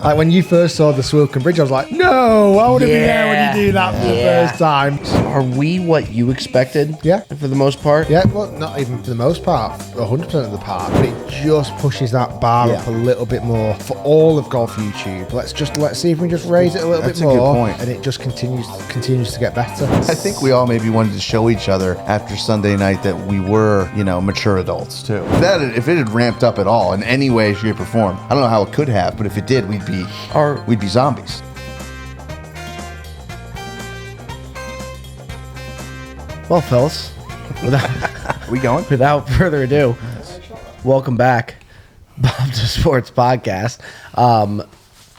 Like when you first saw the Swilcan Bridge, I was like, no, I want to be there when you do that for the first time. Are we what you expected? Yeah. For the most part? Yeah, well, not even for the most part, 100% of the part, but it just pushes that bar up a little bit more for all of Golf YouTube. Let's see if we can just raise it a little bit more. That's a good point. And it just continues to get better. I think we all maybe wanted to show each other after Sunday night that we were, mature adults too. If it had ramped up at all in any way, shape, or form, I don't know how it could have, but if it did, we'd be zombies. Well, fellas, We going? without further ado, welcome back, Bob to Sports Podcast.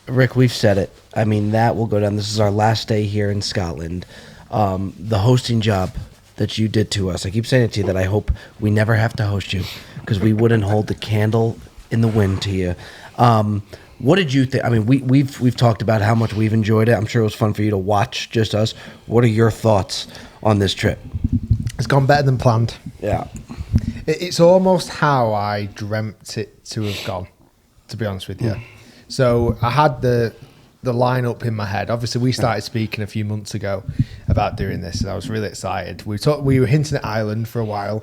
Rick, we've said it. I mean, that will go down. This is our last day here in Scotland. The hosting job that you did to us, I keep saying it to you that I hope we never have to host you because we wouldn't hold the candle in the wind to you. What did you think? I mean, we've talked about how much we've enjoyed it. I'm sure it was fun for you to watch, just us. What are your thoughts on this trip? It's gone better than planned. Yeah. It's almost how I dreamt it to have gone, to be honest with you. So I had the lineup in my head. Obviously, we started speaking a few months ago about doing this, and I was really excited. We were hinting at Ireland for a while.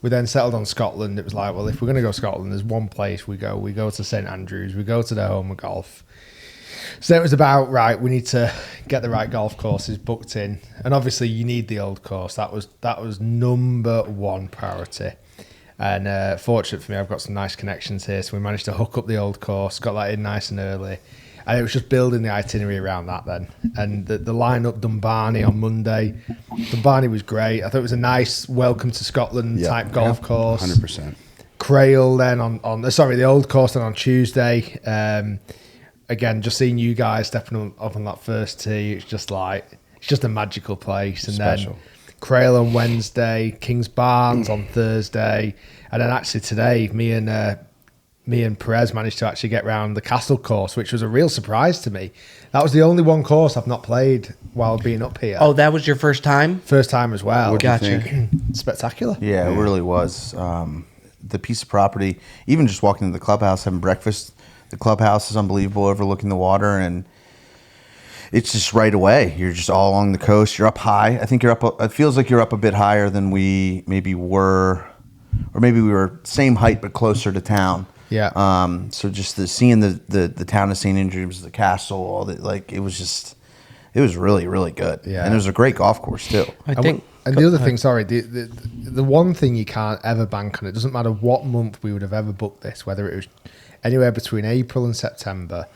We then settled on Scotland. It was like, well, if we're going to go Scotland, there's one place we go. We go to St Andrews. We go to the home of golf. So it was about, right, we need to get the right golf courses booked in. And obviously, you need the old course. That was number one priority. And fortunate for me, I've got some nice connections here. So we managed to hook up the old course, got that in nice and early. And it was just building the itinerary around that then. And the lineup, Dunbarney on Monday. Dunbarney was great. I thought it was a nice welcome to Scotland type golf course. 100%. Crail then on the old course then on Tuesday. Again, just seeing you guys stepping up on that first tee, it's just a magical place. And Special. then Crail on Wednesday, Kings Barnes on Thursday. And then actually today, me and Perez managed to actually get round the Castle course, which was a real surprise to me. That was the only one course I've not played while being up here. Oh, that was your first time? First time as well. What do you think? Spectacular. Yeah, it really was. The piece of property, even just walking to the clubhouse, having breakfast, the clubhouse is unbelievable, overlooking the water, and it's just right away. You're just all along the coast. You're up high. I think you're up. It feels like you're up a bit higher than we maybe were, or maybe we were same height but closer to town. Yeah. So just seeing the town of St Andrews, the castle, all that, like it was really, really good. Yeah. And it was a great golf course too. I think. And the other thing, sorry, the one thing you can't ever bank on, it doesn't matter what month we would have ever booked this, whether it was anywhere between April and September,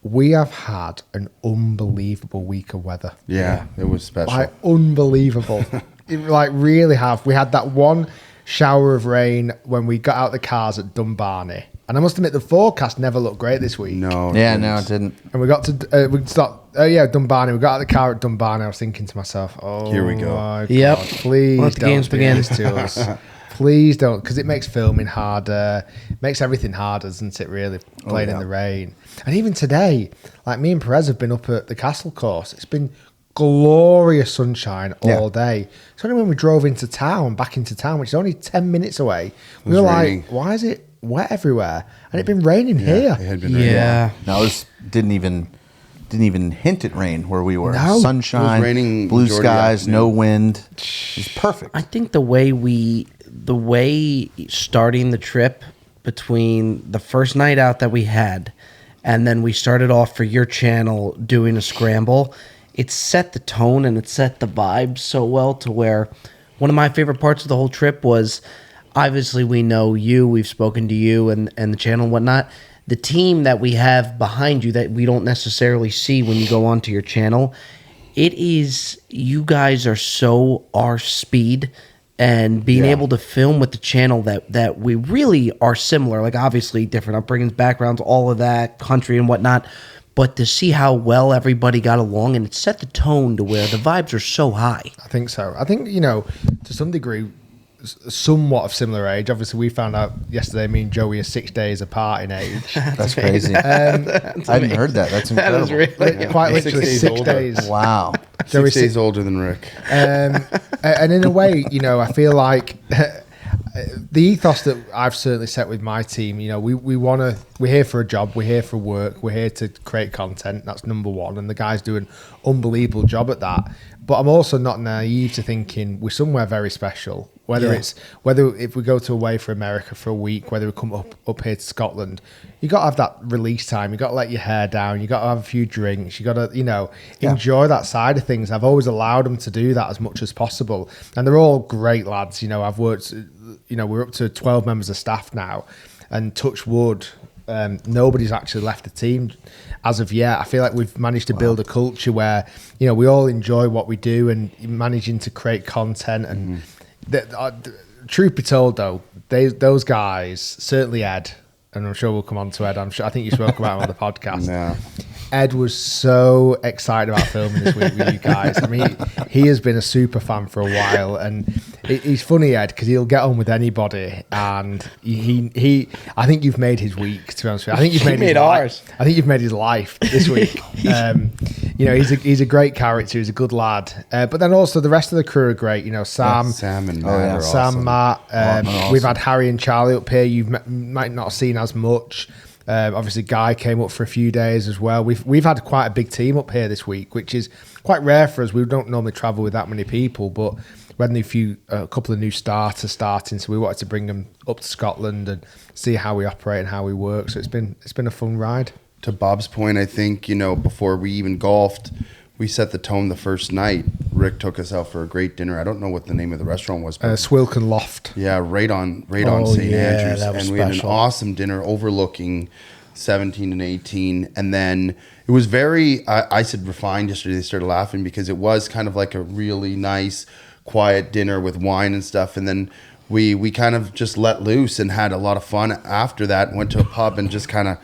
we have had an unbelievable week of weather. Yeah, it was special. Like, unbelievable. Really have. We had that one shower of rain when we got out the cars at Dunbarney. And I must admit, the forecast never looked great this week. No. It didn't. And we got to, Dunbarney. We got out of the car at Dunbarney. I was thinking to myself, Here we go. My Yep. God, please Let the don't games do begin. this to us. Please don't, because it makes filming harder, makes everything harder, doesn't it, really, playing in the rain. And even today, like me and Perez have been up at the Castle course. It's been glorious sunshine all day. It's only when we drove back into town, which is only 10 minutes away, we were raining. like, why is it wet everywhere? And it'd been raining here. It had been raining. Yeah. No, it didn't even hint at rain where we were. No. Sunshine, It was raining blue majority of skies, the no afternoon. wind. It was perfect. I think the way starting the trip between the first night out that we had and then we started off for your channel doing a scramble, it set the tone and it set the vibe so well to where one of my favorite parts of the whole trip was, obviously we know you, we've spoken to you and the channel and whatnot. The team that we have behind you that we don't necessarily see when you go onto your channel, it is, you guys are so our speed, and being able to film with the channel that we really are similar, like obviously different upbringings, backgrounds, all of that, country and whatnot, but to see how well everybody got along, and it set the tone to where the vibes are so high. I think so. I think, to some degree, somewhat of similar age. Obviously, we found out yesterday me and Joey are 6 days apart in age. That's crazy. I hadn't heard that. That's incredible. That is really, Quite literally 6 days 6 older. days. Wow. Joey 6 days older than Rick. And in a way, I feel like the ethos that I've certainly set with my team, we're here for a job, we're here for work, we're here to create content. That's number one, and the guys do an unbelievable job at that. But I'm also not naive to thinking we're somewhere very special. Whether if we go to away for America for a week, whether we come up here to Scotland, you got to have that release time. You got to let your hair down. You got to have a few drinks. You got to enjoy that side of things. I've always allowed them to do that as much as possible, and they're all great lads. I've worked. We're up to 12 members of staff now, and touch wood, nobody's actually left the team as of yet. I feel like we've managed to build a culture where we all enjoy what we do and managing to create content. And truth be told, though, those guys, certainly Ed, and I'm sure we'll come on to Ed. I think you spoke about him on the podcast. Yeah. Ed was so excited about filming this week with you guys. I mean, he has been a super fan for a while, and he's funny, Ed, because he'll get on with anybody, and he I think you've made his week, to be honest with you. I think you've made ours. I think you've made his life this week. He's a great character. He's a good lad, but then also the rest of the crew are great. Sam and Matt are Sam, awesome. Matt. Awesome. We've had Harry and Charlie up here. You might not have seen as much. Obviously, Guy came up for a few days as well. We've had quite a big team up here this week, which is quite rare for us. We don't normally travel with that many people, but we had a couple of new starters starting, so we wanted to bring them up to Scotland and see how we operate and how we work. So it's been a fun ride. To Bob's point, I think, before we even golfed, we set the tone the first night. Rick took us out for a great dinner. I don't know what the name of the restaurant was. But Swilken Loft. Yeah, right on St. Andrews. That was and we had an special. awesome dinner overlooking 17 and 18. And then it was very, I said refined yesterday. They started laughing because it was kind of like a really nice, quiet dinner with wine and stuff. And then we kind of just let loose and had a lot of fun after that. Went to a pub and just kind of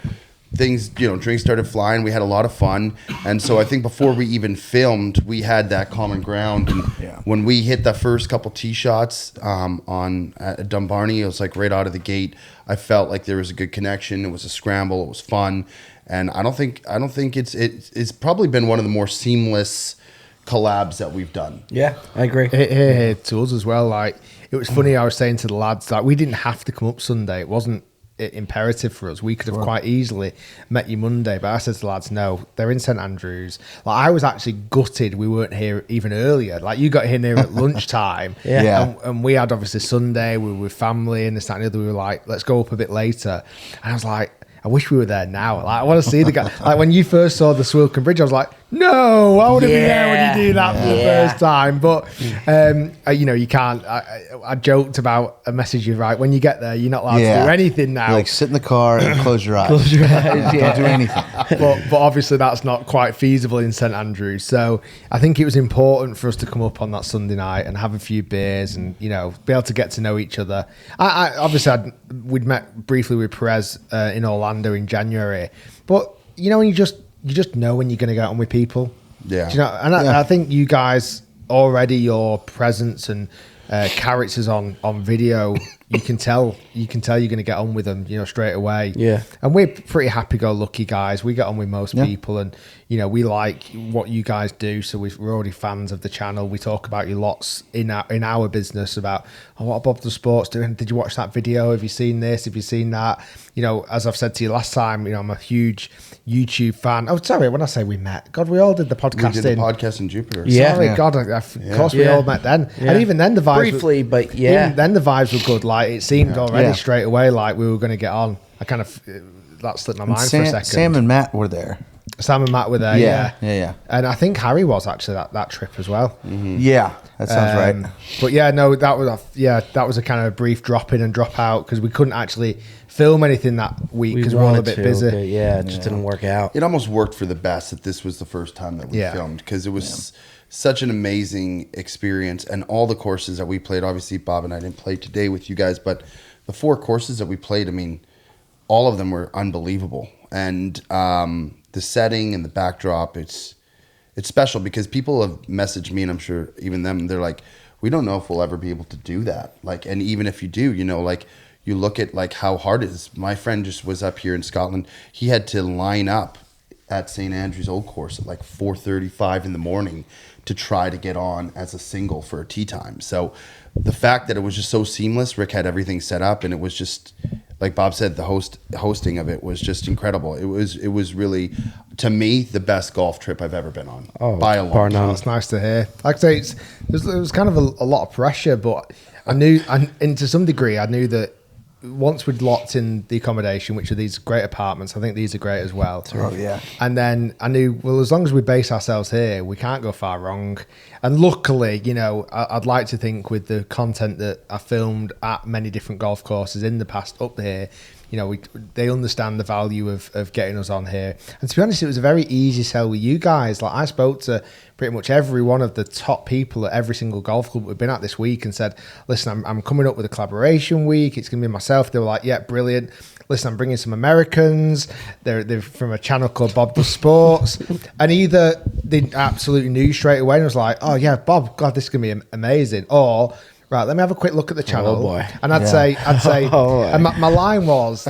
things, drinks started flying. We had a lot of fun. And so I think before we even filmed, we had that common ground. And when we hit the first couple tee shots at Dumbarnie, it was like right out of the gate, I felt like there was a good connection. It was a scramble. It was fun. And I don't think it's probably been one of the more seamless collabs that we've done. Yeah, I agree. Here to us as well. Like, it was funny. I was saying to the lads that we didn't have to come up Sunday. It wasn't imperative for us. We could have quite easily met you Monday, but I said to the lads, no, they're in St Andrews. Like, I was actually gutted we weren't here even earlier. Like, you got here near at lunchtime. And we had obviously Sunday, we were with family and this, that, and the other. We were like, let's go up a bit later. And I was like, I wish we were there now. Like, I want to see the guy. Like, when you first saw the Swilken Bridge, I was like, no, I want to be there when you do that for the first time. But, you can't. I joked about a message you write. When you get there, you're not allowed to do anything now. Like, sit in the car and close your eyes. Close your eyes, Don't do anything. But obviously that's not quite feasible in St Andrews. So I think it was important for us to come up on that Sunday night and have a few beers and be able to get to know each other. We'd met briefly with Perez in Orlando in January, but when you just know when you're going to get on with people. Yeah. I think you guys already, your presence and characters on video, you can tell you're going to get on with them, straight away. Yeah. And we're pretty happy-go-lucky guys. We get on with most people, and we like what you guys do. So we're already fans of the channel. We talk about you lots in our business about what Bob the Sport's doing. Did you watch that video? Have you seen this? Have you seen that? As I've said to you last time, I'm a huge YouTube fan. Oh, sorry, when I say we met, God, we all did the podcast. We did the podcast in Jupiter. Yeah. Sorry, God, of course we all met then. Yeah. And even then the vibes briefly, but even then the vibes were good. Like, it seemed already straight away like we were going to get on. I kind of that slipped my mind for a second. Sam and Matt were there. Sam and Matt were there. Yeah. And I think Harry was actually that trip as well. Mm-hmm. Yeah, that sounds right. But that was a kind of brief drop in and drop out because we couldn't actually film anything that week because we were all a bit busy. It just didn't work out. It almost worked for the best that this was the first time that we filmed because it was such an amazing experience, and all the courses that we played. Obviously, Bob and I didn't play today with you guys, but the 4 courses that we played, I mean, all of them were unbelievable. And the setting and the backdrop, it's special because people have messaged me, and I'm sure even them, they're like, we don't know if we'll ever be able to do that. Like, and even if you do, you look at like how hard it is. My friend just was up here in Scotland. He had to line up at St. Andrews Old Course at like 4:35 in the morning to try to get on as a single for a tee time. So the fact that it was just so seamless, Rick had everything set up, and it was just like Bob said, the hosting of it was just incredible. It was really, to me, the best golf trip I've ever been on by a long shot. That's nice to hear. Like I say, it was kind of a lot of pressure, but I knew, and to some degree, I knew that once we'd locked in the accommodation, which are these great apartments, I think these are great as well. Oh, yeah. And then I knew, well, as long as we base ourselves here, we can't go far wrong. And luckily, you know, I'd like to think with the content that I filmed at many different golf courses in the past up here, you know, they understand the value of getting us on here. And to be honest, it was a very easy sell with you guys. Like, I spoke to pretty much every one of the top people at every single golf club we've been at this week and said, listen, I'm coming up with a collaboration week. It's going to be myself. They were like, yeah, brilliant. Listen, I'm bringing some Americans. They're from a channel called Bob Does Sports. And either they absolutely knew straight away and was like, oh, yeah, Bob, God, this is going to be amazing. Or, right, let me have a quick look at the channel. Oh, boy. And I'd say, Oh, and my line was,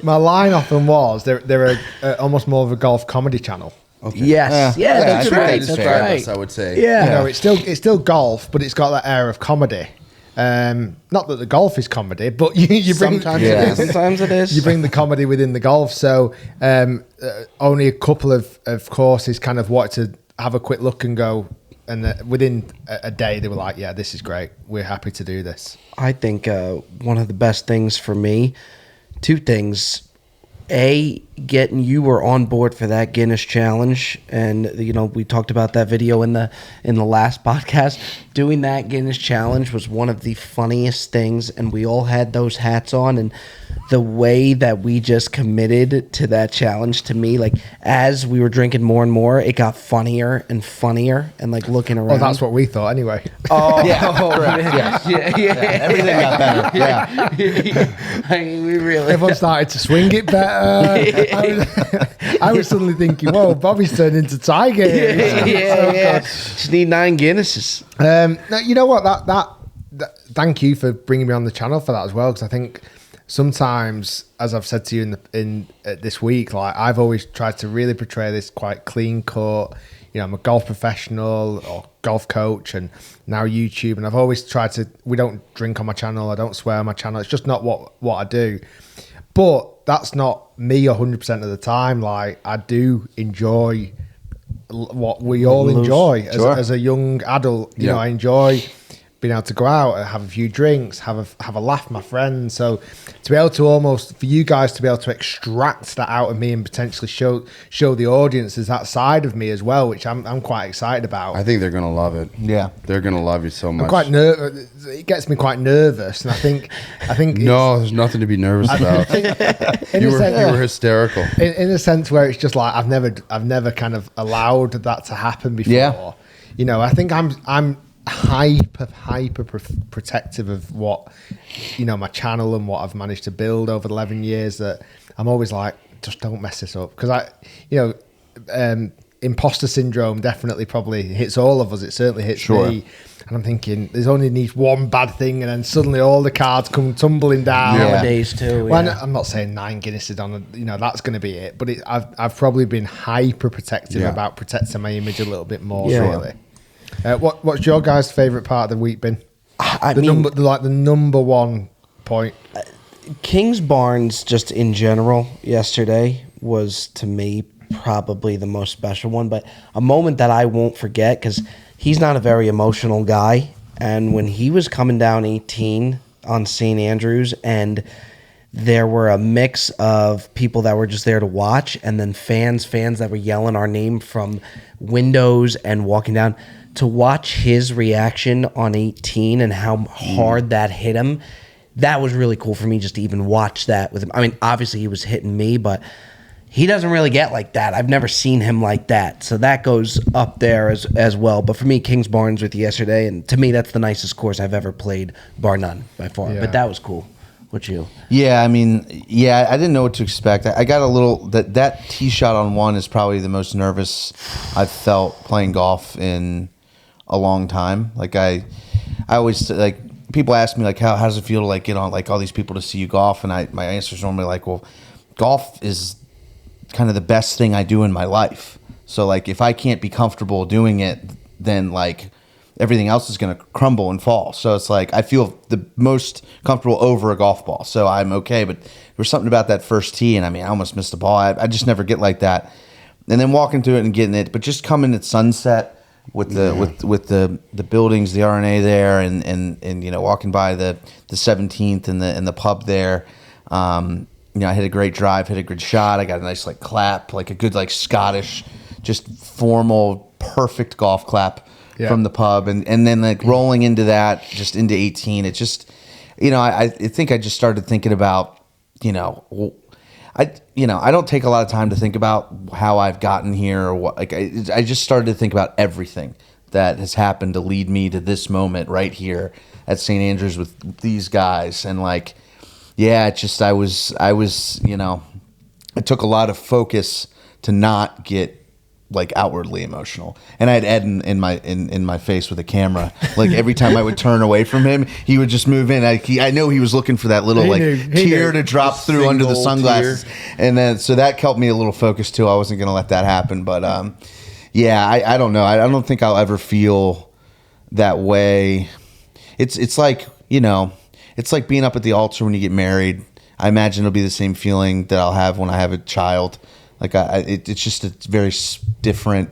my line often was, they're almost more of a golf comedy channel. Okay. Yes. Yeah, that's right. That's right. I would say. Yeah. You know, it's still golf, but it's got that air of comedy. Not that the golf is comedy, but you bring Sometimes it is. Sometimes it is. You bring the comedy within the golf. So only a couple of courses kind of wanted to have a quick look and go. And within a day, they were like, yeah, this is great. We're happy to do this. I think one of the best things for me, two things. A, getting you were on board for that Guinness Challenge, and you know we talked about that video in the last podcast. Doing that Guinness Challenge was one of the funniest things, and we all had those hats on, and the way that we just committed to that challenge, to me, like as we were drinking more and more, it got funnier and funnier, and like looking around. Well, that's what we thought anyway. Oh, Yeah. yeah. Everything got better. Yeah. I mean, we really. Everyone started to swing it better. I was suddenly thinking, whoa, Bobby's turned into Tiger here. Yeah. Just need 9 Guinnesses. Now, you know what? That thank you for bringing me on the channel for that as well, because I think sometimes, as I've said to you in this week, like I've always tried to really portray this quite clean cut. You know, I'm a golf professional or golf coach, and now YouTube, and I've always tried to. We don't drink on my channel. I don't swear on my channel. It's just not what I do. But that's not me 100% of the time. Like, I do enjoy what we all enjoy as a young adult. You know, I enjoy being able to go out and have a few drinks, have a laugh with my friends. So to be able to almost, for you guys to be able to extract that out of me and potentially show the audiences that side of me as well, which I'm quite excited about. I think they're gonna love it. Yeah, they're gonna love you so much. I'm quite nervous. It gets me quite nervous, and I think no, there's nothing to be nervous about. You were hysterical. In a sense where it's just like I've never kind of allowed that to happen before. Yeah. You know, I think I'm hyper protective of what, you know, my channel and what I've managed to build over 11 years, that I'm always like, just don't mess this up, because imposter syndrome definitely probably hits all of us. It certainly hits me, and I'm thinking there's only needs one bad thing and then suddenly all the cards come tumbling down. Nowadays too. Well, I'm not saying 9 Guinnesses on, you know, that's going to be it, but I've probably been hyper protective about protecting my image a little bit more. Really. What's your guys' favourite part of the week been? The number one point. Kings Barnes, just in general, yesterday was to me probably the most special one, but a moment that I won't forget, because he's not a very emotional guy, and when he was coming down 18 on St. Andrews, and there were a mix of people that were just there to watch, and then fans that were yelling our name from windows and walking down. To watch his reaction on 18 and how hard that hit him, that was really cool for me, just to even watch that with him. I mean, obviously he was hitting me, but he doesn't really get like that. I've never seen him like that. So that goes up there as well. But for me, Kings Barnes with you yesterday, and to me, that's the nicest course I've ever played, bar none, by far. Yeah. But that was cool. What you? Yeah, I mean, I didn't know what to expect. I got a little, that tee shot on 1 is probably the most nervous I've felt playing golf in a long time. Like I always, like, people ask me like how does it feel to like get on like all these people to see you golf, and my answer is normally like, well, golf is kind of the best thing I do in my life. So like if I can't be comfortable doing it, then like everything else is going to crumble and fall. So it's like I feel the most comfortable over a golf ball. So I'm okay. But there was something about that first tee, and I mean, I almost missed the ball. I just never get like that. And then walking through it and getting it, but just coming at sunset with the with the buildings, the RNA there, and you know, walking by the 17th and the pub there. You know, I hit a great drive, hit a good shot. I got a nice like clap, like a good like Scottish, just formal, perfect golf clap from the pub, and then like rolling into that, just into 18. It just, you know, I think I just started thinking about, you know, I don't take a lot of time to think about how I've gotten here or what. Like I just started to think about everything that has happened to lead me to this moment right here at St. Andrews with these guys, and like. Yeah, it's just I was, you know, it took a lot of focus to not get like outwardly emotional. And I had Ed in my face with a camera. Like every time I would turn away from him, he would just move in. I know he was looking for that little tear to drop through under the sunglasses. Tear. And then so that helped me a little focus too. I wasn't going to let that happen, but yeah, I don't know. I don't think I'll ever feel that way. It's like, you know, it's like being up at the altar when you get married. I imagine it'll be the same feeling that I'll have when I have a child. Like it's just a very different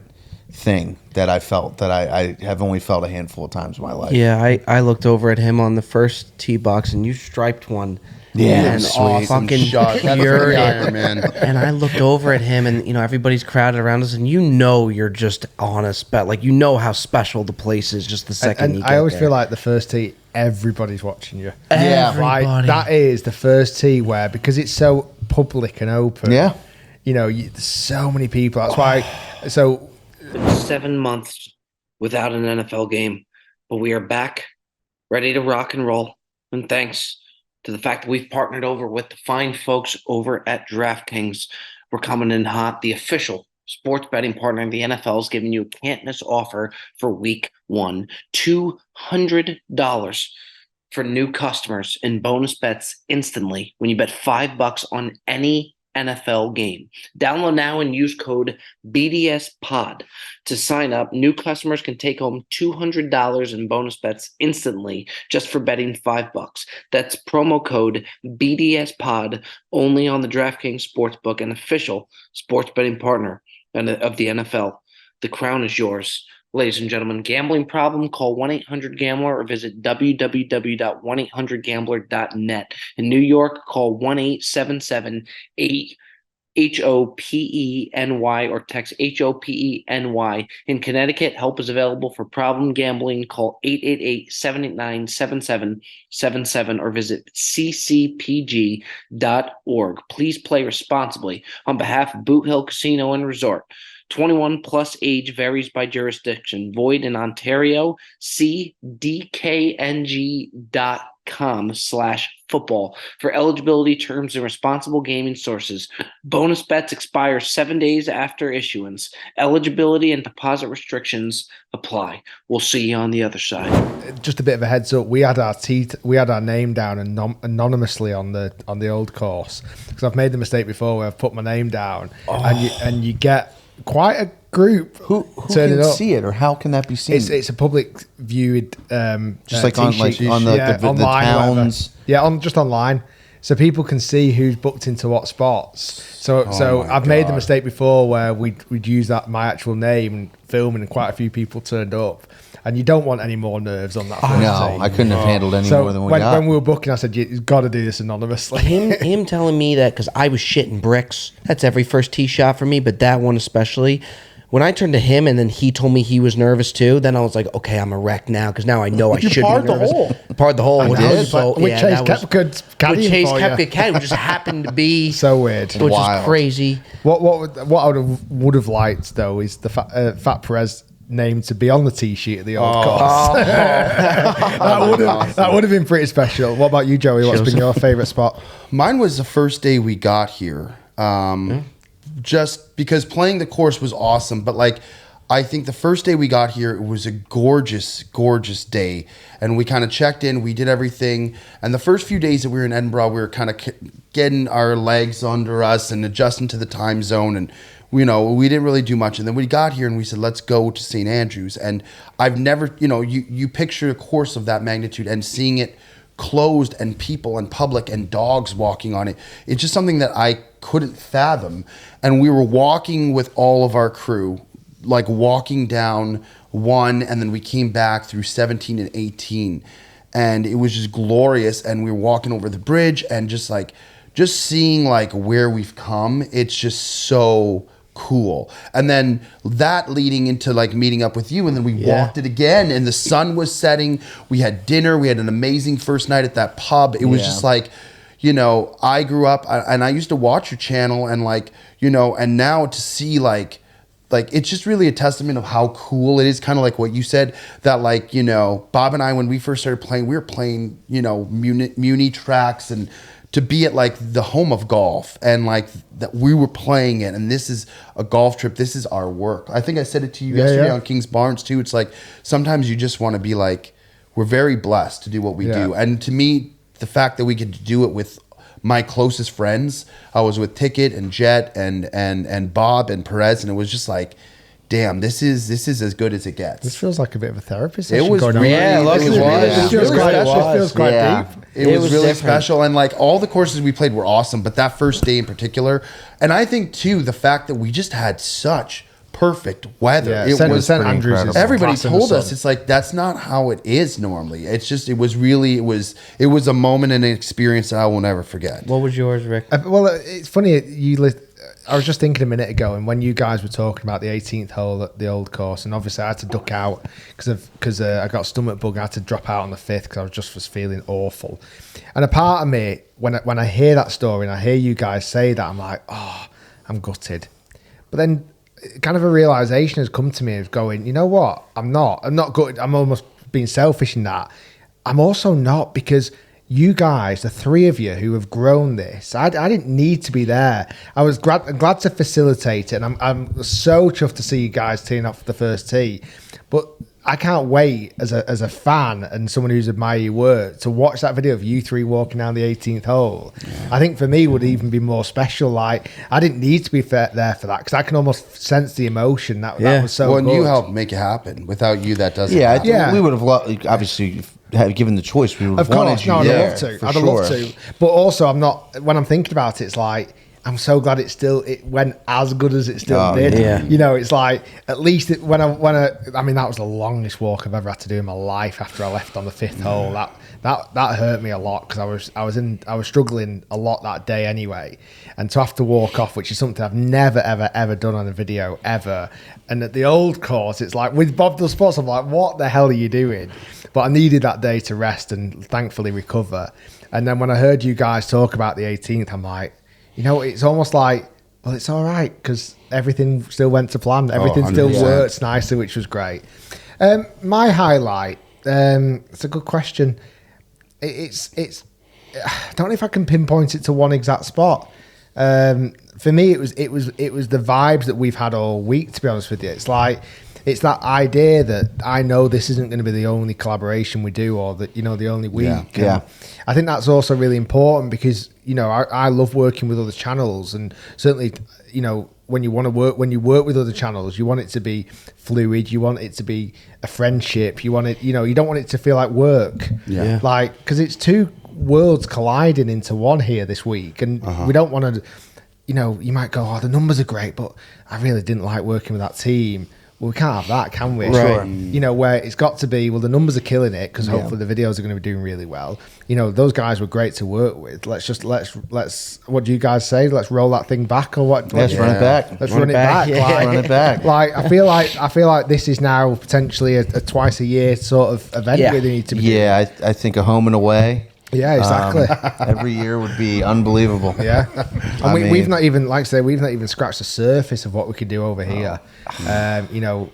thing that I felt that I have only felt a handful of times in my life. Yeah, I looked over at him on the first tee box, and you striped one. Yeah, and sweet. Fucking shot. pure Iron Man. And I looked over at him, and you know everybody's crowded around us, and you know you're just on a like you know how special the place is just the second. And you get I always there. feel like the first tee, everybody's watching you. Yeah, Like, that is the first tee where, because it's so public and open. Yeah, you know, there's so many people. That's why. So, 7 months without an NFL game, but we are back, ready to rock and roll. And thanks to the fact that we've partnered over with the fine folks over at DraftKings, we're coming in hot. The official sports betting partner of the NFL is giving you a can't miss offer for week 1. $200 for new customers in bonus bets instantly when you bet $5 on any NFL game. Download now and use code BDSPOD to sign up. New customers can take home $200 in bonus bets instantly just for betting $5. That's promo code BDSPOD only on the DraftKings Sportsbook, an official sports betting partner of the NFL. The crown is yours. Ladies and gentlemen, gambling problem, call 1-800-GAMBLER or visit www.1800gambler.net. In New York, call 1-877-8-HOPENY or text HOPENY. In Connecticut, help is available for problem gambling. Call 888-789-7777 or visit ccpg.org. Please play responsibly. On behalf of Boot Hill Casino and Resort, 21 plus age varies by jurisdiction. Void in Ontario. See dkng.com/football for eligibility terms and responsible gaming sources. Bonus bets expire 7 days after issuance. Eligibility and deposit restrictions apply. We'll see you on the other side. just a bit of a heads up. We had our name down anonymously on the old course, because I've made the mistake before where I've put my name down, and you get quite a group who turning can up. see it, or how can that be seen? It's a public viewed just like on the towns. Just online, so people can see who's booked into what spots. So I've made the mistake before where we'd use my actual name and film, and quite a few people turned up. And you don't want any more nerves on that. No, I couldn't have handled any more than we got. When we were booking, I said, you've got to do this anonymously. Him telling me that, because I was shitting bricks. That's every first tee shot for me, but that one especially. When I turned to him and then he told me he was nervous too, then I was like, okay, I'm a wreck now, because now I know I should be nervous. Parred the hole. Which Chase Kepka caddy just happened to be so weird, which is crazy. What I would have liked though is the Fat Perez name to be on the tee sheet at the old course. That would have been pretty special. What about you, Joey? What's been your favorite spot? Mine was the first day we got here. Just because playing the course was awesome, but like I think the first day we got here, it was a gorgeous, gorgeous day. And we kind of checked in, we did everything. And the first few days that we were in Edinburgh, we were kind of getting our legs under us and adjusting to the time zone. And, you know, we didn't really do much. And then we got here and we said, let's go to St. Andrews. And I've never, you know, you picture a course of that magnitude and seeing it closed and people and public and dogs walking on it. It's just something that I couldn't fathom. And we were walking with all of our crew, like walking down 1, and then we came back through 17 and 18, and it was just glorious. And we were walking over the bridge and just seeing like where we've come. It's just so cool. And then that leading into like meeting up with you, and then we walked it again, and the sun was setting. We had dinner. We had an amazing first night at that pub. It was just like, you know, I grew up and I used to watch your channel, and like, you know, and now to see like it's just really a testament of how cool it is. Kind of like what you said, that like, you know, Bob and I, when we first started playing, we were playing, you know, Muni tracks, and to be at like the home of golf, and like that we were playing it, and this is a golf trip. This is our work. I think I said it to you yesterday on King's Barnes too. It's like, sometimes you just want to be like, we're very blessed to do what we do. And to me, the fact that we get to do it with my closest friends, I was with Ticket and Jet and Bob and Perez, and it was just like, damn, this is as good as it gets. This feels like a bit of a therapy session. It was going really, on. it feels quite deep. It was really different. special, and like all the courses we played were awesome, but that first day in particular, and I think too the fact that we just had such perfect weather. Yeah, it was St. Andrews is everybody class in the told us sun. it's like that's not how it is normally. It's just it was a moment and an experience that I will never forget. What was yours, Rick? Well, it's funny. I was just thinking a minute ago, and when you guys were talking about the 18th hole at the old course, and obviously I had to duck out because I got stomach bug. I had to drop out on the 5th because I was feeling awful. And a part of me, when I hear that story and I hear you guys say that, I'm like, oh, I'm gutted. But then kind of a realization has come to me of going, you know what? I'm not good. I'm almost being selfish in that. I'm also not, because you guys, the three of you who have grown this, I didn't need to be there. I was glad to facilitate it, and I'm so chuffed to see you guys teeing off the first tee. But I can't wait as a fan and someone who's admired your work to watch that video of you three walking down the 18th hole. Yeah. I think for me would even be more special. Like, I didn't need to be there for that, because I can almost sense the emotion that was so well, and good. you helped make it happen. Without you, that doesn't Yeah, happen. we would have obviously had given the choice. We would have Of course, wanted you no, I'd there. love to. For I'd sure. love to. But also, I'm not. When I'm thinking about it, it's like, I'm so glad it went as good as it still did. Yeah. You know, it's like, at least when I mean, that was the longest walk I've ever had to do in my life after I left on the 5th hole. That hurt me a lot, because I was struggling a lot that day anyway. And to have to walk off, which is something I've never, ever, ever done on a video ever. And at the old course, it's like, with Bob Does Sports, I'm like, what the hell are you doing? But I needed that day to rest and thankfully recover. And then when I heard you guys talk about the 18th, I'm like, you know, it's almost like, well, it's all right, because everything still went to plan. Everything still 100%. works nicely, which was great. My highlight, it's a good question. It's I don't know if I can pinpoint it to one exact spot. For me, it was the vibes that we've had all week, to be honest with you. It's like, it's that idea that I know this isn't going to be the only collaboration we do, or that, you know, the only week. Yeah. I think that's also really important, because, you know, I love working with other channels, and certainly, you know, when you work with other channels, you want it to be fluid. You want it to be a friendship. You want it, you know, you don't want it to feel like work. Yeah. Like, because it's two worlds colliding into one here this week, and we don't want to, you know, you might go, oh, the numbers are great, but I really didn't like working with that team. Well, we can't have that, can we? Right. You know, where it's got to be, well, the numbers are killing it, because hopefully the videos are going to be doing really well. You know, those guys were great to work with. Let's what do you guys say? Let's roll that thing back, or what? Let's run it back. Let's run it back. Yeah. Like, Run it back. Like, I feel like this is now potentially a twice a year sort of event Yeah. where they need to be doing. Yeah, I think a home and away. Yeah, exactly. Every year would be unbelievable. Yeah, and I we've mean- not even, like I say, we've not even scratched the surface of what we could do over here. You know,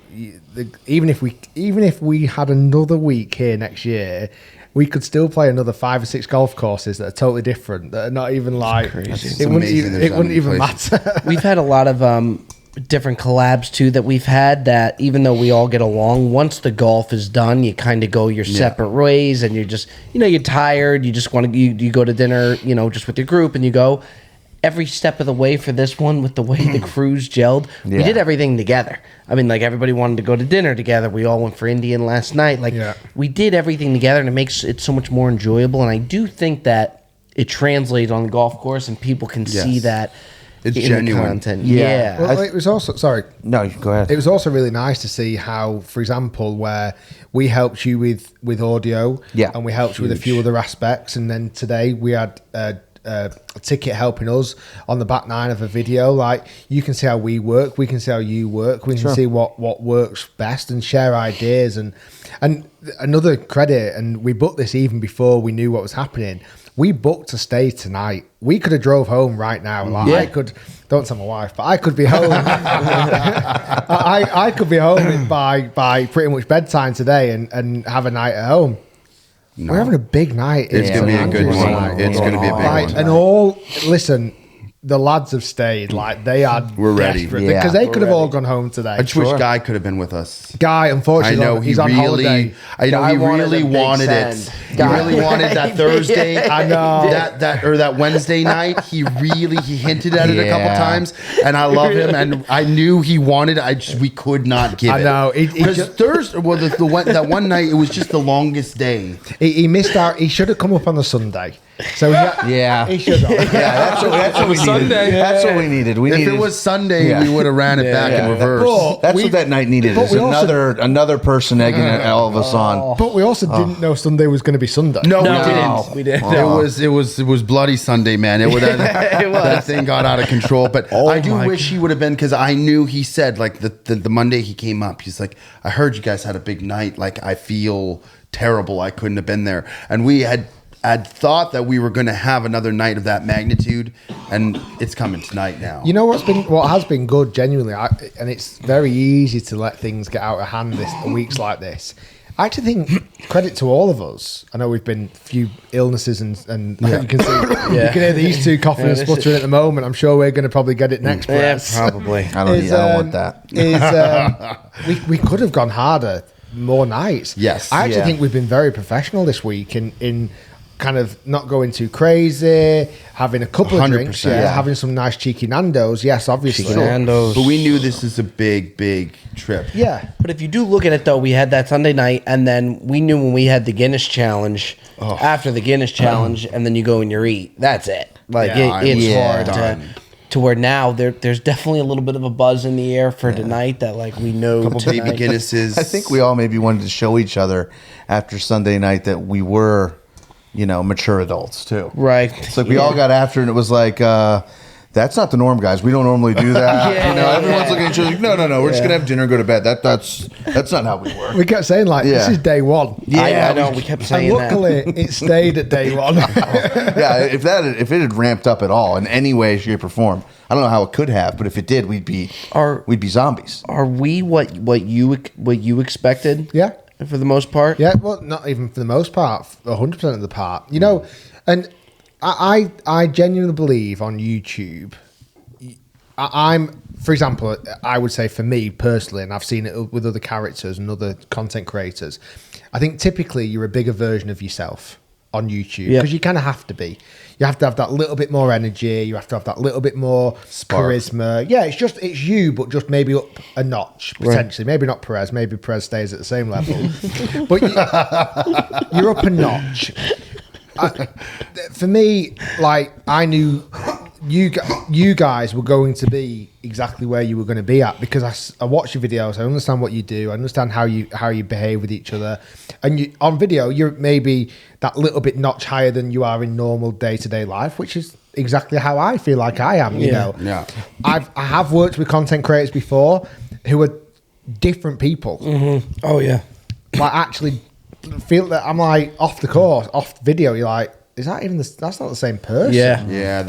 even if we had another week here next year, we could still play another 5 or 6 golf courses that are totally different. That are not even like crazy. it wouldn't amazing even, there's it that wouldn't many even places. matter. We've had a lot of different collabs too that we've had, that even though we all get along, once the golf is done, you kind of go your separate ways, and you're just, you're tired, you just want to, you go to dinner, just with your group, and you go. Every step of the way for this one, with the way the crews gelled, we did everything together. I mean, like, everybody wanted to go to dinner together. We all went for Indian last night. Like, we did everything together, and it makes it so much more enjoyable. And I do think that it translates on the golf course, and people can see that it's in genuine the content. Yeah. Well, it was also, sorry. No, go ahead. It was also really nice to see how, for example, where we helped you with audio, and we helped you with a few other aspects, and then today we had a ticket helping us on the back nine of a video. Like, you can see how we work, we can see how you work, we can see what works best, and share ideas. And another credit, and we booked this even before we knew what was happening. We booked to stay tonight. We could have drove home right now. Like, I could, don't tell my wife, but I could be home. I could be home by pretty much bedtime today and have a night at home. No. We're having a big night. It's going to be a good one. It's going to be a big one. And listen, the lads have stayed. Like, they are We're ready. Because they could have all gone home today. I just wish Guy could have been with us. Guy, unfortunately, I know he's on holiday. I know he really wanted it. He really wanted that Thursday. I know that Wednesday night. He hinted at it a couple times, and I love him. And I knew he wanted. We could not give it. I know because Thursday. Well, that one night, it was just the longest day. He missed out. He should have come up on the Sunday. So he should have. That's what we needed. That's what we needed. If it was Sunday, we would have ran it back in reverse. That's what that night needed. Is another person egging all of us on. But we also didn't know Sunday was going to be Sunday. No, we didn't. It was bloody Sunday, man. That thing got out of control. But I do wish he would have been, because I knew he said, like, the Monday he came up, he's like, I heard you guys had a big night. Like, I feel terrible. I couldn't have been there. And we had thought that we were going to have another night of that magnitude, and it's coming tonight now. You know what has been good, genuinely, and it's very easy to let things get out of hand weeks like this. I actually think credit to all of us. I know we've been a few illnesses, and you can see, you can hear these two coughing and spluttering at the moment. I'm sure we're going to probably get it next. Probably. I don't want that. We could have gone harder more nights. Yes. I actually think we've been very professional this week in kind of not going too crazy, having a couple of drinks, having some nice cheeky Nando's. Yes, obviously. Cheeky Nando's. But we knew this is a big, big trip. Yeah. But if you do look at it, though, we had that Sunday night, and then we knew when we had the Guinness Challenge, after the Guinness Challenge, and then you go and you eat, that's it. Like, it's hard to where now there's definitely a little bit of a buzz in the air for tonight that, like, we know Couple baby Guinnesses. I think we all maybe wanted to show each other after Sunday night that we were, mature adults too. Right. It's like we all got after it, and it was like, that's not the norm, guys. We don't normally do that. Everyone's looking at each other like, no, we're just gonna have dinner and go to bed. That's not how we work. We kept saying, like, this is day one. I know. We kept saying that. And luckily, it stayed at day one. If it had ramped up at all in any way, shape, or form, I don't know how it could have, but if it did, we'd be zombies. Are we what you expected? Yeah. For the most part? Yeah, well, not even for the most part, 100% of the part. And I genuinely believe on YouTube, for example, I would say for me personally, and I've seen it with other characters and other content creators, I think typically you're a bigger version of yourself on YouTube, because you kind of have to be. You have to have that little bit more energy. You have to have that little bit more charisma. Yeah, it's you, but just maybe up a notch potentially. Maybe not Perez. Maybe Perez stays at the same level, but you're up a notch. For me, like, I knew you guys were going to be exactly where you were going to be at, because I watch your videos. I understand what you do. I understand how you behave with each other, and on video you're maybe that little bit notch higher than you are in normal day-to-day life, which is exactly how I feel like I am. I have worked with content creators before who are different people. Mm-hmm. Oh yeah. Like, actually feel that I'm like off the course, off video, you're like, is that even that's not the same person? Yeah.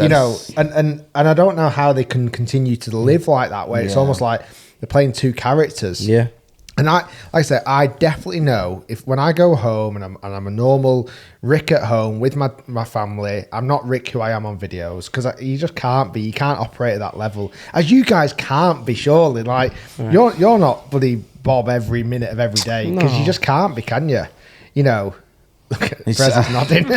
And I don't know how they can continue to live like that, where it's almost like they're playing two characters. Yeah. And like I said, I definitely know if when I go home and I'm a normal Rick at home with my family, I'm not Rick who I am on videos, because you just can't be. You can't operate at that level, as you guys can't be. Surely, like you're not bloody Bob every minute of every day, because you just can't be, can you? You know, Perez is nodding.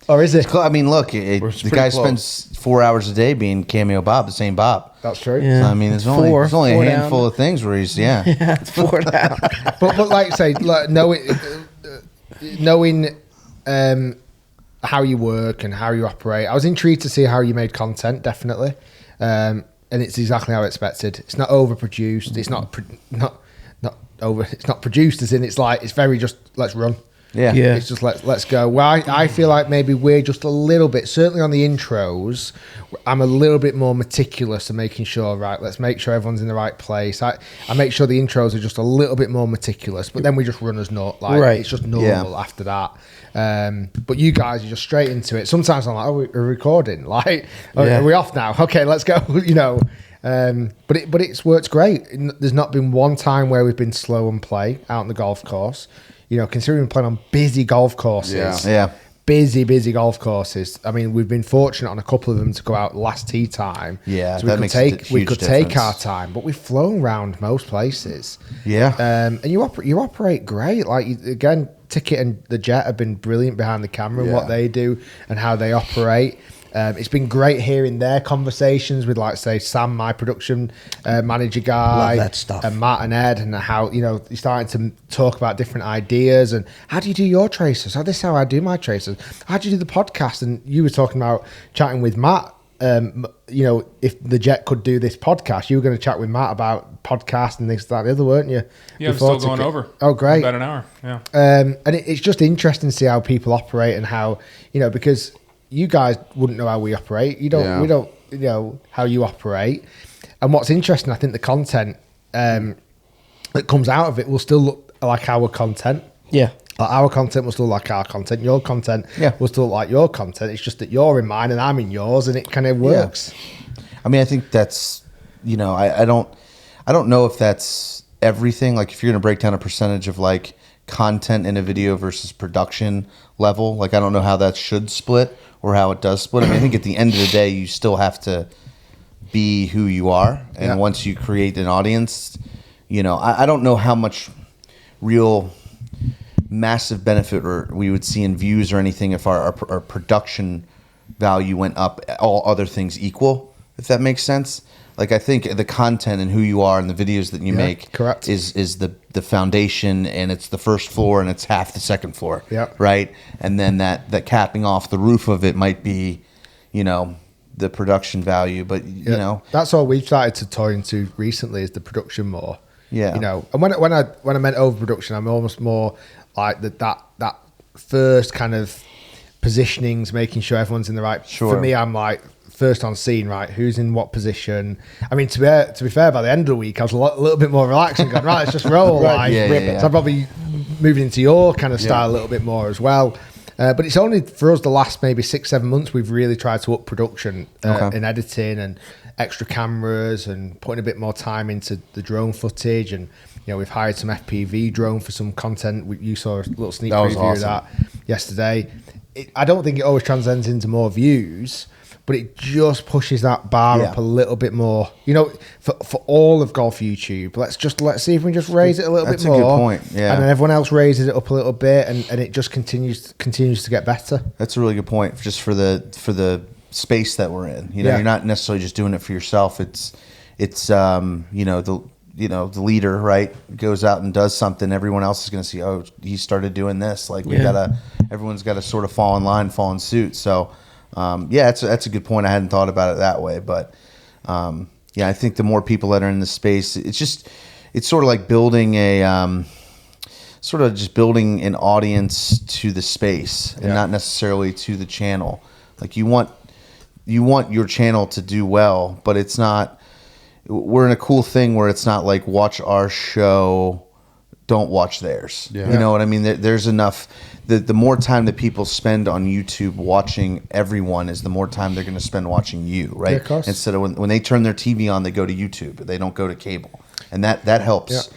Or is it? I mean, look, the guy spends 4 hours a day being Cameo Bob, the same Bob. That's true. Yeah. So, I mean, there's only a handful of things where he's, It's 4 down. but like say, like, knowing how you work and how you operate, I was intrigued to see how you made content. Definitely, and it's exactly how I expected. It's not overproduced. It's not over. It's not produced as in it's like it's very just let's run. Yeah. It's just let's go. Well, I feel like maybe we're just a little bit, certainly on the intros, I'm a little bit more meticulous and making sure, right, let's make sure everyone's in the right place. I make sure the intros are just a little bit more meticulous, but then we just run as not. Like, right. It's just normal after that. But you guys are just straight into it. Sometimes I'm like, oh, we're recording. Like, are we off now? Okay, let's go, you know. But it's worked great. There's not been one time where we've been slow and play out on the golf course. You know, considering we're playing on busy golf courses. Yeah. Busy golf courses. I mean, we've been fortunate on a couple of them to go out last tee time. Yeah, so that makes a we huge could difference. take our time, but we've flown around most places. Yeah. And you operate great. Like, again, Ticket and the Jet have been brilliant behind the camera and what they do and how they operate. It's been great hearing their conversations with, like, say, Sam, my production manager guy, Love that stuff. And Matt and Ed, and how, you know, you're starting to talk about different ideas and how do you do your traces? Oh, this is how I do my traces. How do you do the podcast? And you were talking about chatting with Matt. You know, if the Jet could do this podcast, you were going to chat with Matt about podcast and this, that, and the other, weren't you? Yeah, I'm still going over. Oh, great. About an hour, yeah. And it's just interesting to see how people operate and how, you know, because you guys wouldn't know how we operate. We don't know how you operate. And what's interesting, I think the content that comes out of it will still look like our content. Yeah. Like, our content will still look like our content. Your content will still look like your content. It's just that you're in mine and I'm in yours, and it kind of works. Yeah. I mean, I think that's, you know, I don't know if that's everything. Like, if you're going to break down a percentage of, like, content in a video versus production level, like, I don't know how that should split or how it does split. I mean, I think at the end of the day, you still have to be who you are. And once you create an audience, you know, I don't know how much real massive benefit or we would see in views or anything if our production value went up, all other things equal, if that makes sense. Like, I think the content and who you are and the videos that you make is the foundation, and it's the first floor and it's half the second floor. Right. And then that capping off the roof of it might be, you know, the production value. But you know, that's all we've started to toy into recently is the production more. Yeah. You know, and when I meant overproduction, I'm almost more like that first kind of positionings, making sure everyone's in the right. For me, I'm like, first on scene, right? Who's in what position? I mean, to be fair, by the end of the week, I was a little bit more relaxed and going, right, let's just roll. Right. So I'm probably moving into your kind of style a little bit more as well. But it's only for us the last maybe 6-7 months we've really tried to up production in editing and extra cameras and putting a bit more time into the drone footage. And, you know, we've hired some FPV drone for some content. You saw a little sneak preview of that yesterday. I don't think it always transcends into more views, but it just pushes that bar up a little bit more. You know, for all of golf YouTube, let's see if we can just raise it a little bit more. That's a good point. Yeah, and then everyone else raises it up a little bit, and it just continues to get better. That's a really good point. Just for the space that we're in, you know, you're not necessarily just doing it for yourself. It's you know, the leader, right, goes out and does something. Everyone else is going to see, oh, he started doing this. Like everyone's got to sort of fall in line, fall in suit. So. That's a good point. I hadn't thought about it that way, but I think the more people that are in the space, it's sort of like building an audience to the space and not necessarily to the channel. Like, you want your channel to do well, but it's not. We're in a cool thing where it's not like watch our show, don't watch theirs. You know what I mean? There's enough. The more time that people spend on YouTube watching everyone is the more time they're going to spend watching you, right? Yeah, of course. Instead of when they turn their TV on, they go to YouTube. They don't go to cable, and that helps.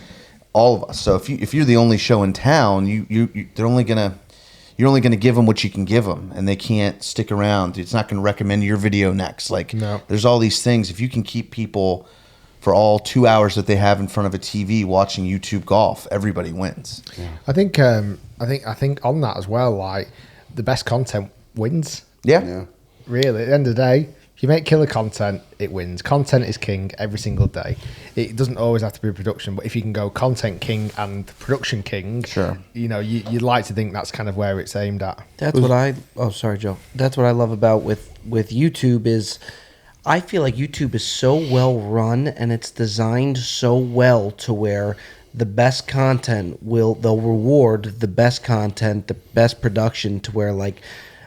all of us. So if you're the only show in town, you're only gonna give them what you can give them, and they can't stick around. It's not gonna recommend your video next. Like, No. there's all these things. If you can keep people for all 2 hours that they have in front of a TV watching YouTube golf, everybody wins. Yeah. I think on that as well, like the best content wins. Yeah. Really, at the end of the day, if you make killer content, it wins. Content is king every single day. It doesn't always have to be production, but if you can go content king and production king, Sure. You'd like to think that's kind of where it's aimed at. That's what I. Oh, sorry, Joe. That's what I love about with YouTube is, I feel like YouTube is so well run and it's designed so well to where the best content they'll reward the best content, the best production, to where like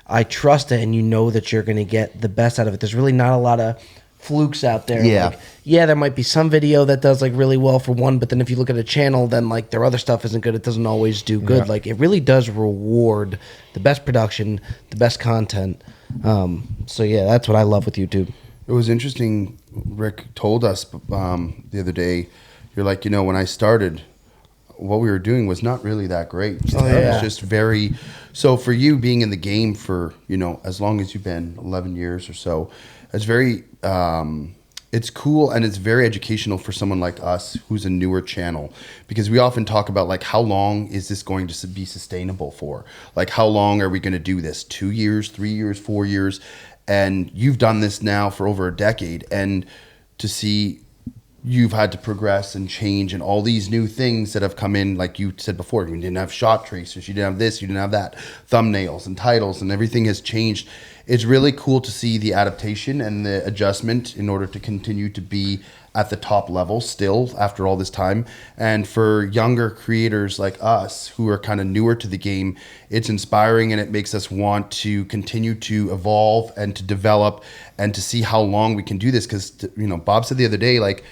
I trust it and you know that you're going to get the best out of it. There's really not a lot of flukes out there. Yeah. Like, yeah, there might be some video that does like really well for one, but then if you look at a channel, then like their other stuff isn't good. It doesn't always do good. Yeah. Like it really does reward the best production, the best content. So yeah, that's what I love with YouTube. It was interesting. Rick told us the other day, you're like, when I started, what we were doing was not really that great. It was just very. So for you being in the game for, as long as you've been, 11 years or so, it's very, it's cool and it's very educational for someone like us who's a newer channel, because we often talk about like, how long is this going to be sustainable for? Like, how long are we going to do this? 2 years, 3 years, 4 years? And you've done this now for over a decade, and to see you've had to progress and change and all these new things that have come in, like you said before, you didn't have shot tracers, you didn't have this, you didn't have that, thumbnails and titles, and everything has changed. It's really cool to see the adaptation and the adjustment in order to continue to be at the top level still after all this time. And for younger creators like us who are kind of newer to the game, it's inspiring and it makes us want to continue to evolve and to develop and to see how long we can do this. Because, Bob said the other day, like,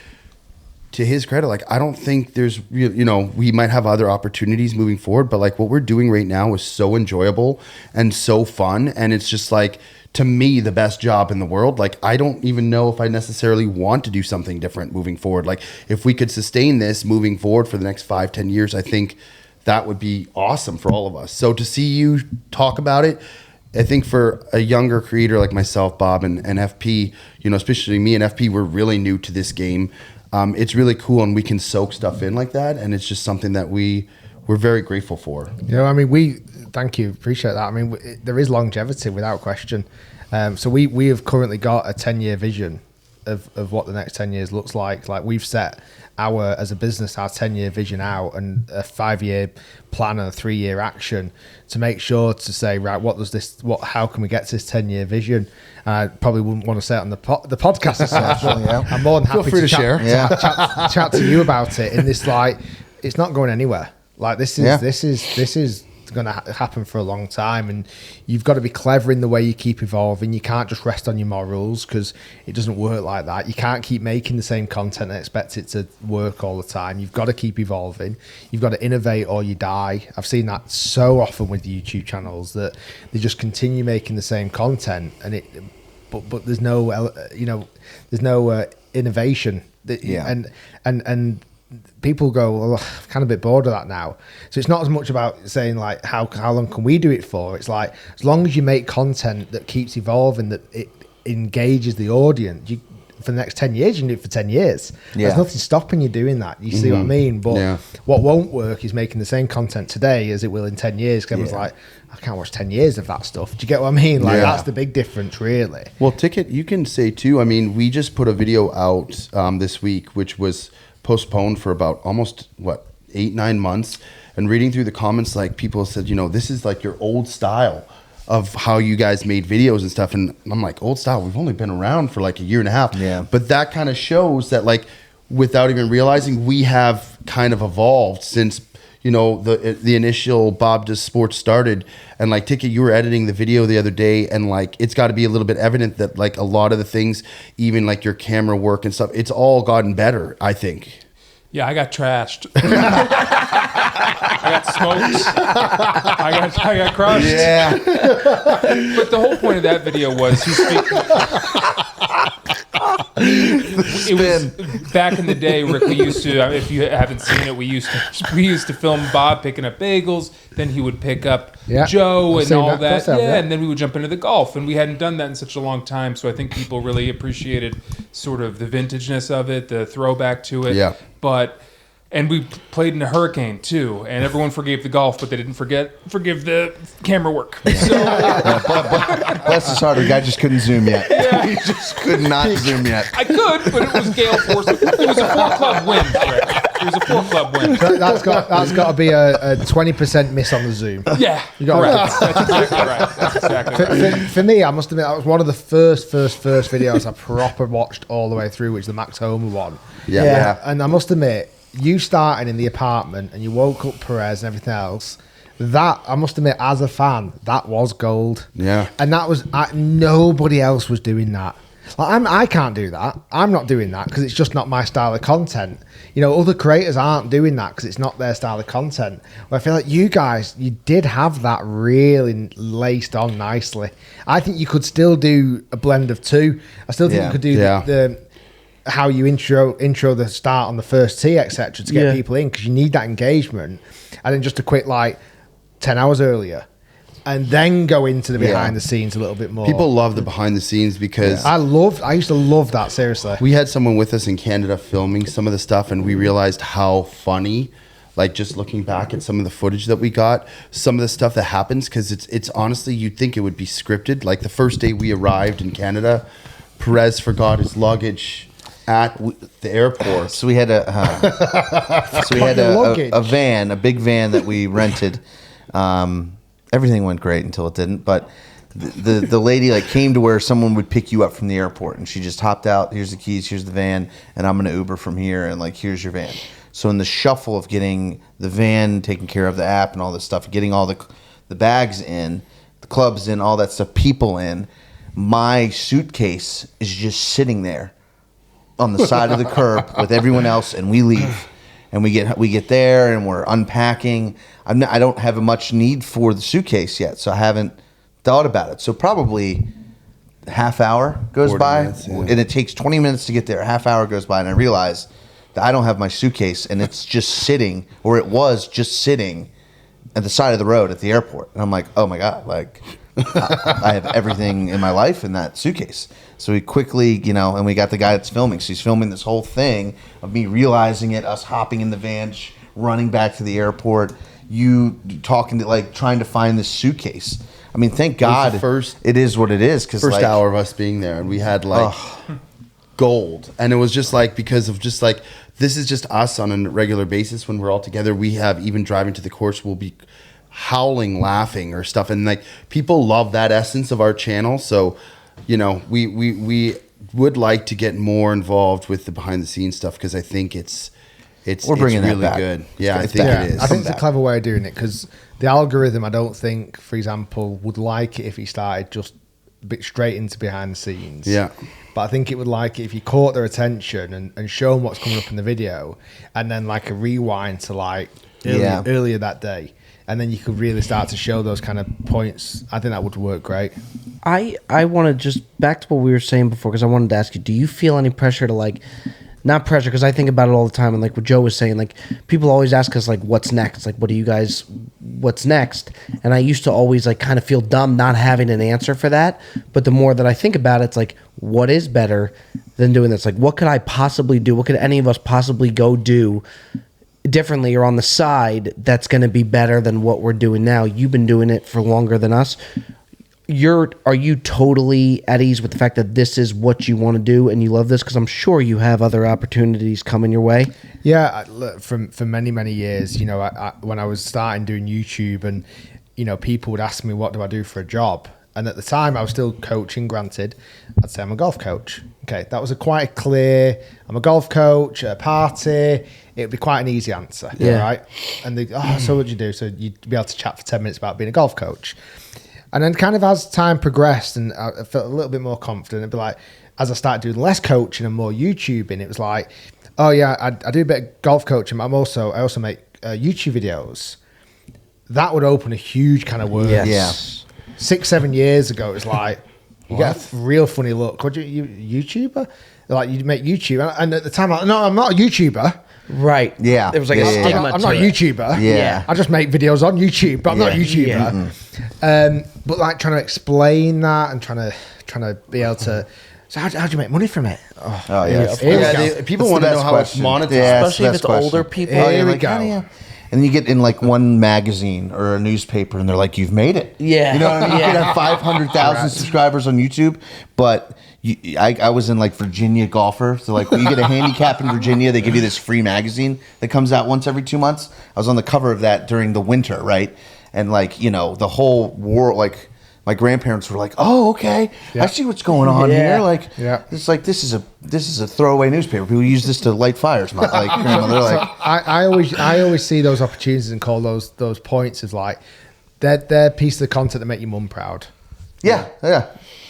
to his credit, like, I don't think there's, we might have other opportunities moving forward, but like what we're doing right now is so enjoyable and so fun. And it's just like, to me, the best job in the world. Like, I don't even know if I necessarily want to do something different moving forward. Like, if we could sustain this moving forward for the next 5-10 years, I think that would be awesome for all of us. So to see you talk about it, I think for a younger creator like myself, Bob, and FP, especially me and FP, we're really new to this game. It's really cool, and we can soak stuff in like that, and it's just something that we're very grateful for. Thank you, appreciate that. I mean, there is longevity without question. So we have currently got a 10-year vision of what the next 10 years looks like. Like, we've set as a business, our 10-year vision out, and a 5-year plan and a 3-year action to make sure to say, right, how can we get to this 10-year vision? I probably wouldn't want to say it on the podcast as such. I'm more than happy to share. Chat to you about it. In this, like, it's not going anywhere. Like, this is going to happen for a long time, and you've got to be clever in the way you keep evolving. You can't just rest on your morals, because it doesn't work like that. You can't keep making the same content and expect it to work all the time. You've got to keep evolving. You've got to innovate or you die. I've seen that so often with the YouTube channels, that they just continue making the same content, and but there's no innovation. And people go, well, I'm kind of a bit bored of that now. So it's not as much about saying like, how long can we do it for? It's like, as long as you make content that keeps evolving, that it engages the audience, for the next 10 years, you can do it for 10 years. There's nothing stopping you doing that. You see what I mean? But what won't work is making the same content today as it will in 10 years. Because everyone's like, I can't watch 10 years of that stuff. Do you get what I mean? Like, that's the big difference, really. Well, Ticket, you can say too, I mean, we just put a video out this week, which was postponed for about almost 8-9 months, and reading through the comments, like, people said, this is like your old style of how you guys made videos and stuff. And I'm like, old style, we've only been around for like a year and a half. But that kind of shows that, like, without even realizing, we have kind of evolved since the initial Bob Does Sports started. And like, Ticket, you were editing the video the other day, and like, it's got to be a little bit evident that like a lot of the things, even like your camera work and stuff, it's all gotten better, I think. Yeah, I got trashed. I got smoked. I got crushed. Yeah. But the whole point of that video was it was back in the day, Rick. We used to, if you haven't seen it, we used to film Bob picking up bagels. Then he would pick up Joe I've and seen all that. yeah, and then we would jump into the golf, and we hadn't done that in such a long time. So I think people really appreciated sort of the vintageness of it, the throwback to it. Yeah. And we played in a hurricane too, and everyone forgave the golf, but they didn't forgive the camera work. So, Bless his heart, the guy just couldn't zoom yet. He just could not zoom yet. I could, but it was gale force. It was a 4-club win, Rick. It was a 4-club win. That's got to be a 20% miss on the zoom. Yeah, You got correct. That's exactly right. That's exactly right. For me, I must admit, that was one of the first videos I proper watched all the way through, which is the Max Homer one. Yeah. And I must admit, you starting in the apartment and you woke up Perez and everything else, that, I must admit, as a fan, that was gold. Yeah. And that was, nobody else was doing that. Like, I can't do that. I'm not doing that because it's just not my style of content. You know, other creators aren't doing that because it's not their style of content. Well, I feel like you guys, you did have that really laced on nicely. I think you could still do a blend of two. I still think you could do the how you intro the start on the first tee, etc., to get people in, because you need that engagement, and then just a quick 10 hours earlier, and then go into the behind the scenes a little bit more. People love the behind the scenes because I used to love that, seriously. we had someone with us in Canada filming some of the stuff, and we realized how funny, just looking back at some of the footage that we got, some of the stuff that happens, because it's honestly, you'd think it would be scripted. Like the first day we arrived in Canada, Perez forgot his luggage at the airport. So we had a van, a big van that we rented. Everything went great until it didn't. But the lady came to where someone would pick you up from the airport, and she just hopped out. Here's the keys. Here's the van, and I'm gonna Uber from here. And here's your van. So in the shuffle of getting the van taken care of, the app and all this stuff, getting all the bags in, the clubs in, all that stuff, people in, my suitcase is just sitting there on the side of the curb with everyone else, and we leave, and we get there, and we're unpacking. I don't have much need for the suitcase yet, so I haven't thought about it. So probably a half hour goes by, minutes, yeah. and it takes 20 minutes to get there. A half hour goes by, and I realize that I don't have my suitcase, and it's just sitting, or it was just sitting at the side of the road at the airport. And I'm like, oh my God, I have everything in my life in that suitcase. So we quickly, and we got the guy that's filming. So he's filming this whole thing of me realizing it, us hopping in the van, running back to the airport, you talking to, trying to find this suitcase. I mean, thank God it is what it is. First hour of us being there, and we had gold. And it was just because of this is just us on a regular basis when we're all together. We have, even driving to the course, we'll be howling, laughing or stuff. And people love that essence of our channel. So, we would like to get more involved with the behind the scenes stuff, because I think we're bringing really that good. Yeah, I think it is. I think it's a clever way of doing it, because the algorithm, I don't think, for example, would like it if he started just a bit straight into behind the scenes. Yeah. But I think it would like it if you caught their attention and show them what's coming up in the video, and then a rewind to earlier that day. And then you could really start to show those kind of points. I think that would work great. I want to just back to what we were saying before, because I wanted to ask you, do you feel any pressure to not pressure, because I think about it all the time, and what Joe was saying, people always ask us what's next, what's next? And I used to always kind of feel dumb not having an answer for that. But the more that I think about it, it's what is better than doing this? What could I possibly do? What could any of us possibly go do differently or on the side that's going to be better than what we're doing now? You've been doing it for longer than us. Are you totally at ease with the fact that this is what you want to do and you love this? Because I'm sure you have other opportunities coming your way. Yeah, for many years, when I was starting doing YouTube, and people would ask me, what do I do for a job? And at the time, I was still coaching, granted. I'd say I'm a golf coach. Okay, that was quite a clear, I'm a golf coach at a party. It would be quite an easy answer, right? And they, so what do you do? So you'd be able to chat for 10 minutes about being a golf coach. And then kind of as time progressed and I felt a little bit more confident, it'd be as I started doing less coaching and more YouTubing, it was oh yeah, I do a bit of golf coaching, but I also make YouTube videos. That would open a huge kind of world. Yes. 6-7 years ago, it was You get a real funny look. What you YouTuber? Like you make YouTube, and at the time, like, no, I'm not a YouTuber. Right. Yeah. There was like Yeah, a yeah, stigma. I'm not a to it. YouTuber. Yeah. I just make videos on YouTube, but I'm not a Yeah. YouTuber. But like trying to explain that and trying to be able to. So how do you make money from it? Oh yeah. People That's want the to know best how it's question. monetized. Yeah, Especially if that's it's the best older question. people. Here you're we like, go. "Oh, yeah." And then you get in like one magazine or a newspaper, and they're like, "You've made it." Yeah. You know what I mean? Yeah. You could have 500,000 subscribers on YouTube, but I was in like Virginia Golfer, so like when you get a handicap in Virginia, they give you this free magazine that comes out once every 2 months. I was on the cover of that during the winter, right? And like the whole world, like my grandparents were like, "Oh, okay, I see what's going on Yeah. here." Like, it's like this is a throwaway newspaper. People use this to light fires. My like grandmother, So like, I always see those opportunities and call those points as like they're pieces of content that make your mum proud. yeah.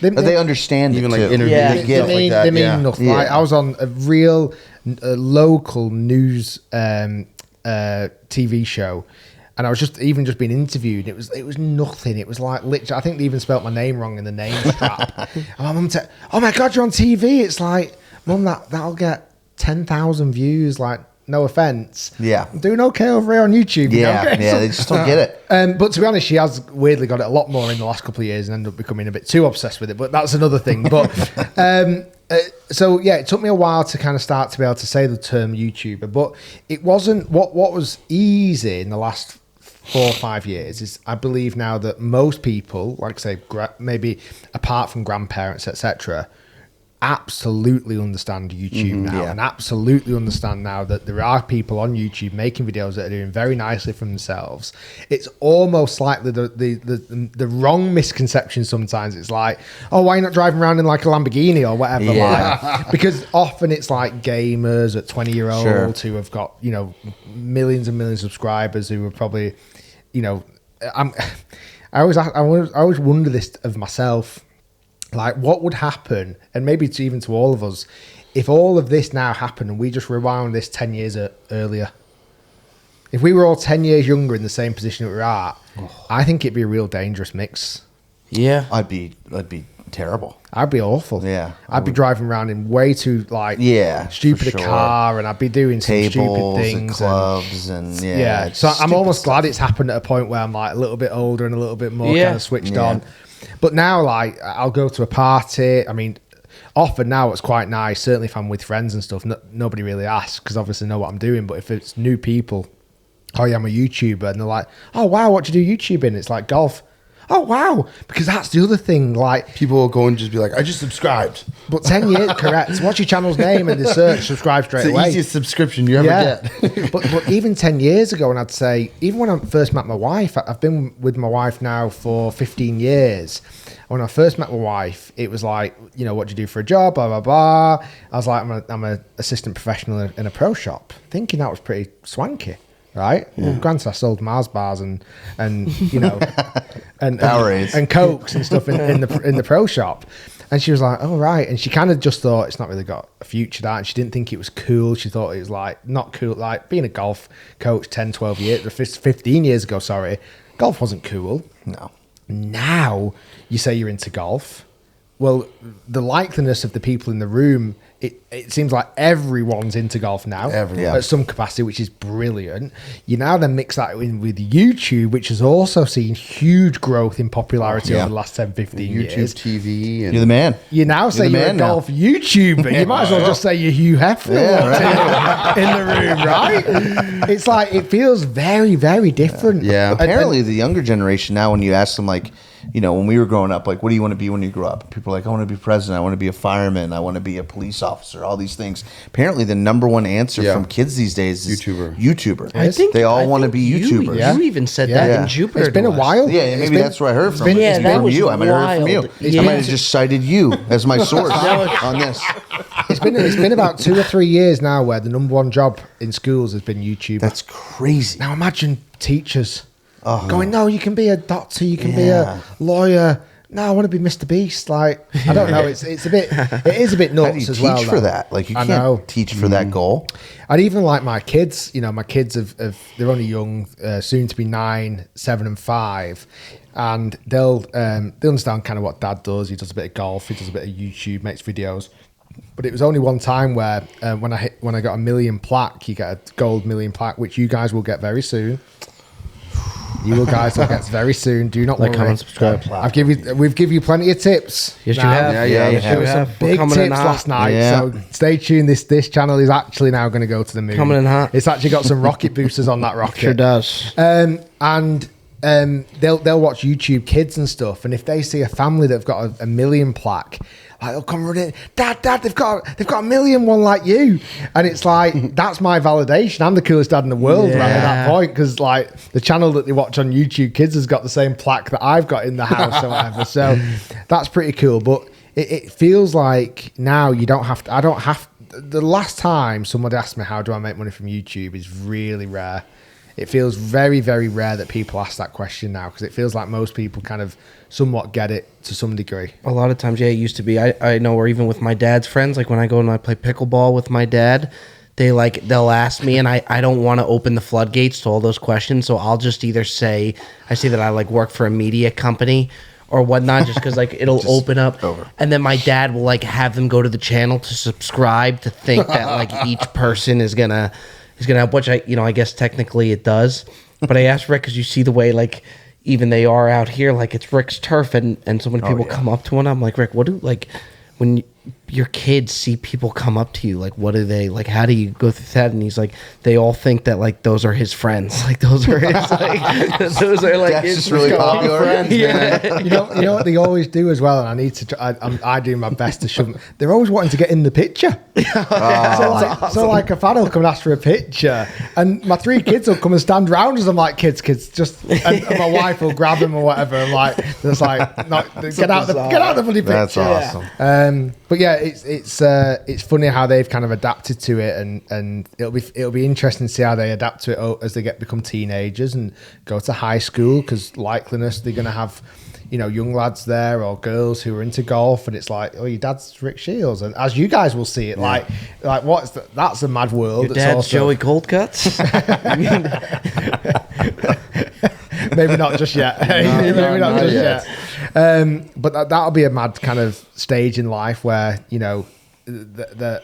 But they understand Even it like too. interviews Yeah. and They stuff mean, like that. they mean Yeah. nothing. Yeah. Like, I was on a real local news TV show, and I was just being interviewed. It was nothing. It was like literally. I think they even spelt my name wrong in the name strap. And my mum said, "Oh my god, you're on TV!" It's like, Mum, that'll get 10,000 views. Like, no offense. Yeah. I'm doing okay over here on YouTube. Yeah, you know? they just don't get it. But to be honest, she has weirdly got it a lot more in the last couple of years and ended up becoming a bit too obsessed with it. But that's another thing. But so yeah, it took me a while to kind of start to be able to say the term YouTuber. But it wasn't what was easy in the last 4 or 5 years is I believe now that most people, like say maybe apart from grandparents, etc., absolutely understand YouTube now, and absolutely understand now that there are people on YouTube making videos that are doing very nicely for themselves. It's almost like the wrong misconception sometimes. It's like, oh, why are you not driving around in like a Lamborghini or whatever? Like, because often it's like gamers at 20-year-olds who have got millions and millions of subscribers who are probably I always wonder this of myself. Like, what would happen, and maybe it's even to all of us, if all of this now happened and we just rewound this 10 years earlier? If we were all 10 years younger in the same position that we're at, I think it'd be a real dangerous mix. Yeah. I'd be terrible. I'd be awful. Yeah. I'd be driving around in way too, stupid for sure. a car, and I'd be doing some stupid Tables things. and clubs and Yeah. So I'm almost glad it's happened at a point where I'm like a little bit older and a little bit more kind of switched on. But now, like, I'll go to a party. I mean, often now it's quite nice. Certainly if I'm with friends and stuff, nobody really asks because obviously know what I'm doing. But if it's new people, oh yeah, I'm a YouTuber. And they're like, oh wow, what do you do YouTube in? It's like golf. Oh wow, because that's the other thing. Like, People will go and just be like, I just subscribed. but 10 years, correct. What's your channel's name? And they search, subscribe straight It's the away. easiest subscription you ever get. but even 10 years ago, and I'd say, even when I first met my wife, I've been with my wife now for 15 years. When I first met my wife, it was like, what do you do for a job? Blah, blah, blah. I was like, I'm an assistant professional in a pro shop, thinking that was pretty swanky. Right. Yeah. Well, granted, I sold Mars bars and and Powerades and Cokes and stuff in the pro shop. And she was like, "Oh right," and she kind of just thought it's not really got a future. That, and she didn't think it was cool. She thought it was like not cool. Like being a golf coach 10, 12 years, 15 years ago. Sorry, golf wasn't cool. No. Now you say you're into golf. Well, the likeliness of the people in the room, it seems like everyone's into golf now at some capacity, which is brilliant. You now then mix that in with YouTube, which has also seen huge growth in popularity over the last 10, 15 YouTube years. TV. And You're the man. You now say you're a golf YouTuber. You might as well just say you're Hugh Hefner in the room, right? It's like, it feels very, very different. Yeah. Apparently, the younger generation now, when you ask them, like, when we were growing up, like, what do you want to be when you grow up? People are like, I want to be president. I want to be a fireman. I want to be a police officer. All these things. Apparently, the number one answer from kids these days is YouTuber. I think they all want to be YouTubers. You even said that in Jupiter. It's been a while. Yeah, maybe that's where I heard from. that from was you. I might have heard from you. wild. I might have just cited you as my source on this. It's been about 2 or 3 years now where the number one job in schools has been YouTuber. That's crazy. Now imagine teachers going, no, you can be a doctor, you can be a lawyer, no, I want to be Mr. Beast. Like, I don't know. It is a bit nuts How do you as teach well. for though. that? Like, you I can't know. teach for that goal. And even like my kids, my kids they're only young, soon to be 9, 7, and 5, and they'll understand kind of what Dad does. He does a bit of golf, he does a bit of YouTube, makes videos. But it was only one time where when I got a million plaque, you get a gold million plaque, which you guys will get very soon. You guys will get very soon. Do not Like, worry. comment, subscribe. We've give you plenty of tips. Yes, you now. have. Yeah, you There were some We're big coming in tips hot. last night. Yeah. So stay tuned. This channel is actually now going to go to the moon. Coming in hot. It's actually got some rocket boosters on that rocket. Sure does. And they'll watch YouTube Kids and stuff, and if they see a family that've got a million plaque, like, they'll come running, Dad, they've got a million one like you, and it's like that's my validation. I'm the coolest dad in the world right at that point, because like the channel that they watch on YouTube Kids has got the same plaque that I've got in the house or whatever. So that's pretty cool. But it feels like now you don't have to. I don't have. The last time somebody asked me how do I make money from YouTube is really rare. It feels very, very rare that people ask that question now, because it feels like most people kind of somewhat get it to some degree. A lot of times, yeah, it used to be. I know, or even with my dad's friends, like when I go and I play pickleball with my dad, they'll ask me, and I don't want to open the floodgates to all those questions, so I'll just either say that I like work for a media company or whatnot, just because like it'll open up, and then my dad will like have them go to the channel to subscribe to think that like each person is gonna help, which I guess technically it does. But I asked Rick, because you see the way like even they are out here, like it's Rick's turf, and so many people come up to him. I'm like, Rick, what do like when your kids see people come up to you, like what do they like? How do you go through that? And he's like, they all think that like those are his friends, like those are his like those are like That's his just really popular. friends. Yeah. you know what they always do as well, and I need to. I do my best to shove them. They're always wanting to get in the picture. So like a fan will come and ask for a picture, and my 3 kids will come and stand around us. I'm like, kids, just, and my wife will grab them or whatever. I'm like, it's like, get out the bloody picture. That's awesome. But yeah, it's funny how they've kind of adapted to it, and it'll be interesting to see how they adapt to it as they become teenagers and go to high school, because likeliness they're going to have young lads there or girls who are into golf, and it's like, oh, your dad's Rick Shiels, and as you guys will see it, like what's that's a mad world. Your dad's Joey Coldcuts. Maybe not just yet. Maybe not just yet. But that'll be a mad kind of stage in life where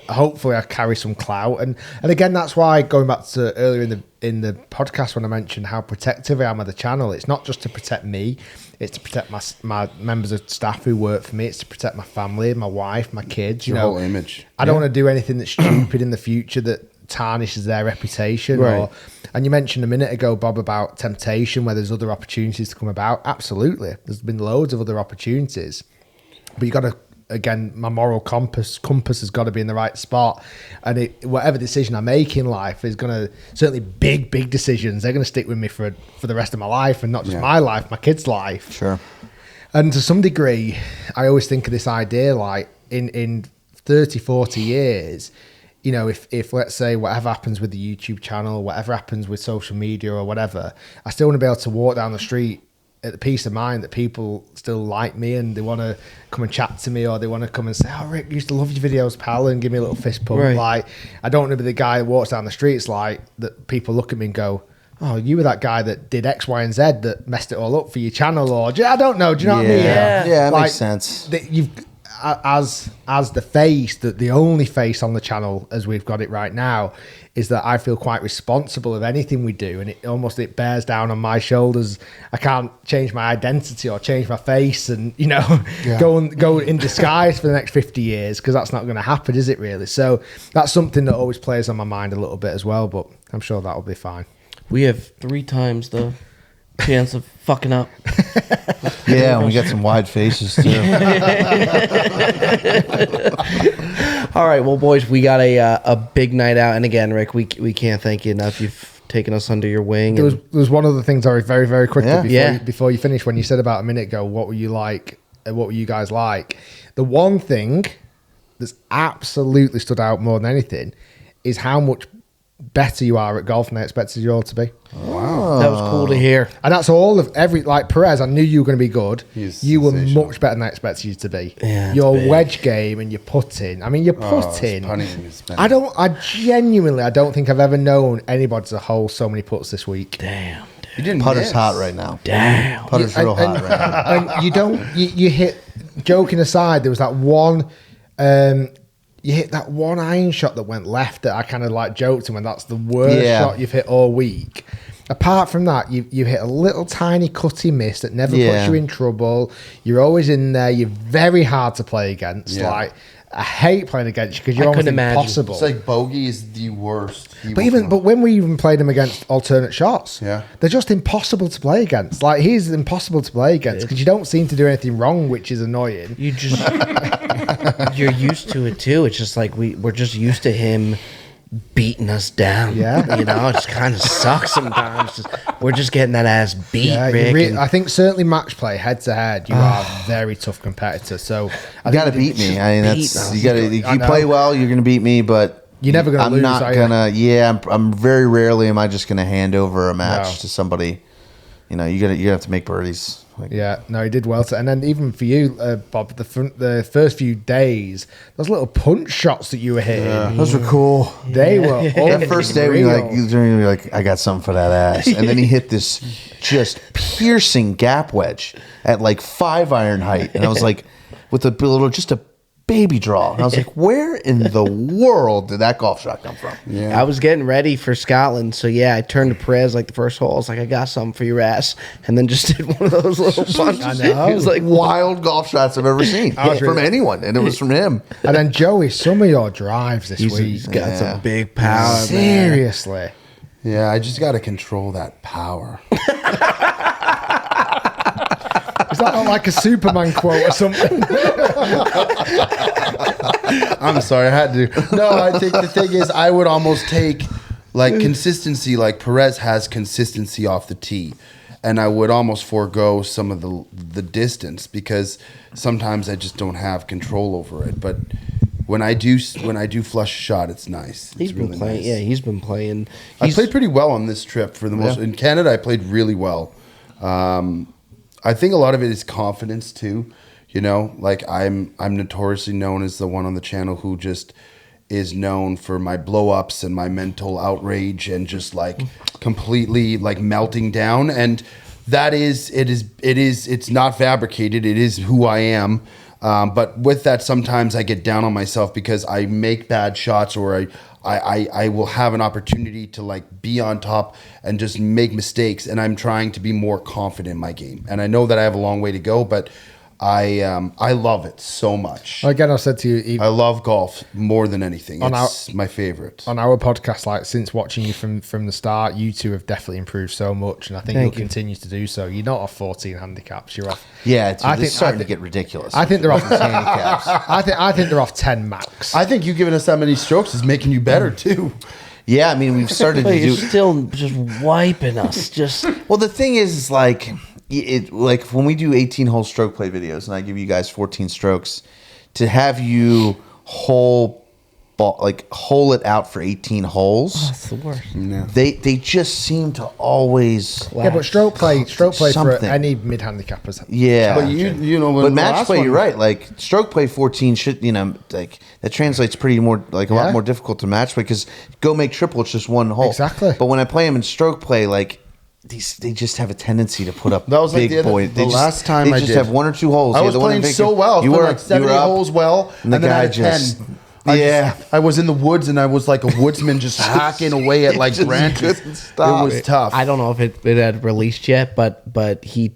hopefully I carry some clout, and again, that's why, going back to earlier in the podcast when I mentioned how protective I am of the channel, it's not just to protect me, it's to protect my members of staff who work for me, it's to protect my family, my wife, my kids. Your whole image. I don't want to do anything that's stupid in the future that tarnishes their reputation. Right. And you mentioned a minute ago, Bob, about temptation, where there's other opportunities to come about. Absolutely, there's been loads of other opportunities, but you got to, again, my moral compass has got to be in the right spot, and whatever decision I make in life is going to, certainly big decisions, they're going to stick with me for the rest of my life, and not just my life, my kids' life. Sure. And to some degree, I always think of this idea, like in 30, 40 years, if let's say whatever happens with the YouTube channel, whatever happens with social media or whatever, I still want to be able to walk down the street at the peace of mind that people still like me and they want to come and chat to me, or they want to come and say, oh, Rick, I used to love your videos, pal, and give me a little fist pump. Right. Like, I don't want to be the guy who walks down the streets like that people look at me and go, oh, you were that guy that did X, Y, and Z that messed it all up for your channel, or I don't know. Do you know what I mean? Yeah, it like, makes sense. You've as the face, the only face on the channel as we've got it right now, is that I feel quite responsible of anything we do, and it bears down on my shoulders. I can't change my identity or change my face and go in disguise for the next 50 years, because that's not going to happen, is it really? So that's something that always plays on my mind a little bit as well, but I'm sure that'll be fine. We have 3 times the chance of fucking up. Yeah, and we got some wide faces too. All right, well, boys, we got a big night out, and again, Rick, we can't thank you enough. You've taken us under your wing. There was one other thing, sorry, very, very quickly Yeah. before you finish, when you said about a minute ago, what were you like? What were you guys like? The one thing that's absolutely stood out more than anything is how much better you are at golf than I expected you all to be. Wow. That was cool to hear. And that's all of like Perez, I knew you were going to be good. You were sensational. much better than I expected you to be. Yeah, your big. wedge game and your putting. I mean, your putting. I I don't think I've ever known anybody to hole so many putts this week. Damn. You didn't Putter's miss. hot right now. Damn. Putter's real hot right now. And you hit, joking aside, there was that one, you hit that one iron shot that went left that I kind of like joked him when that's the worst shot you've hit all week. Apart from that, you hit a little tiny cutty miss that never puts you in trouble. You're always in there. You're very hard to play against. Yeah. Like, I hate playing against you because you're almost impossible. It's like bogey is the worst. But when we even played him against alternate shots, Yeah. they're just impossible to play against. Like, he's impossible to play against because you don't seem to do anything wrong, which is annoying. You just you're used to it too. It's just like we're just used to him beating us down. Yeah. You know, it just kind of sucks sometimes. We're just getting that ass beat, Yeah, Rick. I think certainly match play head to head, you are a very tough competitor. So You got to beat me. I mean, that's you got to. If you play well, you're going to beat me, but you're never going to lose. I'm not gonna. Yeah, I'm very rarely am I just going to hand over a match to somebody. You know, you have to make birdies. Like, Yeah, no, he did well. And then even for you, Bob, the first few days, those little punch shots that you were hitting, those were cool. they were That first day, we were like, I got something for that ass, and then he hit this just piercing gap wedge at like 5-iron height, and I was like, with a little, just a baby draw, and I was like, where in the world did that golf shot come from? I was getting ready for Scotland, so yeah, I turned to Perez like the first hole. I was like, I got something for your ass, and then just did one of those little punches. I know. It was like, Wild golf shots I've ever seen from anyone, and it was from him. And then Joey, some of your drives this week, he's got some big power, man. seriously. Yeah, I just got to control that power. Is that not like a Superman quote or something? I'm sorry, I had to. No, I think the thing is, I would almost take like consistency, like Perez has consistency off the tee, and I would almost forego some of the distance because sometimes I just don't have control over it. But when I do flush a shot, it's nice. He's It's been really playing. nice. Yeah, he's been playing. I played pretty well on this trip for the most. In Canada, I played really well. I think a lot of it is confidence too. You know, like I'm notoriously known as the one on the channel who just is known for my blow ups and my mental outrage and just like completely like melting down. And that is, it's not fabricated. It is who I am. But with that, sometimes I get down on myself because I make bad shots or I will have an opportunity to like be on top and just make mistakes. And I'm trying to be more confident in my game. And I know that I have a long way to go, but I love it so much. Again, I said to you, I love golf more than anything. It's my favorite. on our podcast, like since watching you from the start, you two have definitely improved so much, and I think you'll continue to do so. You're not off 14 handicaps. You're off. Yeah, it's starting to get ridiculous. I think they're off handicaps. I think they're off 10 max. I think you giving us that many strokes is making you better too. Yeah, I mean, we've started to You're do. still just wiping us. Just Well, the thing is like like when we do 18-hole stroke play videos, and I give you guys 14 strokes, to have you hole it out for 18 holes. that's the worst. They just seem to always. Yeah, but stroke play for Something. any mid handicappers. Yeah, But you know, when but the match last play, one- you're right. Like stroke play 14 should, like that translates pretty more, like a lot more difficult to match play because go make triple, it's just one hole. Exactly. But when I play them in stroke play, like they just have a tendency to put up That was like big the boys. last time they I just did. have one or two holes. I Yeah, was the one in playing Victor- so well. You were like 70 up, holes well, and the then I guy had just 10. I was in the woods and I was like a woodsman just hacking away at like just branches. couldn't stop. It was tough. I don't know if it had released yet, but he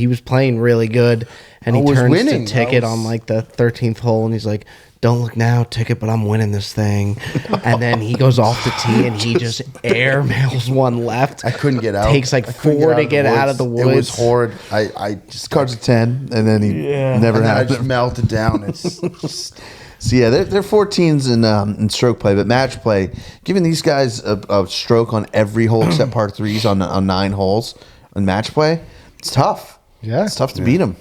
was playing really good, and I he was turns winning. to ticket I was- on like the 13th hole, and he's like, "Don't look now, ticket, but I'm winning this thing." And then he goes off the tee and he just airmails one left. I couldn't get out. Takes like I couldn't 4 out to of the get out of the woods. It was horrid. I just cards of 10, and then he never and then I had just them. melted down. It's just, So yeah, they're 14s in stroke play, but match play, giving these guys a stroke on every hole except par threes on 9 holes in match play, it's tough. Yeah. It's tough to beat them.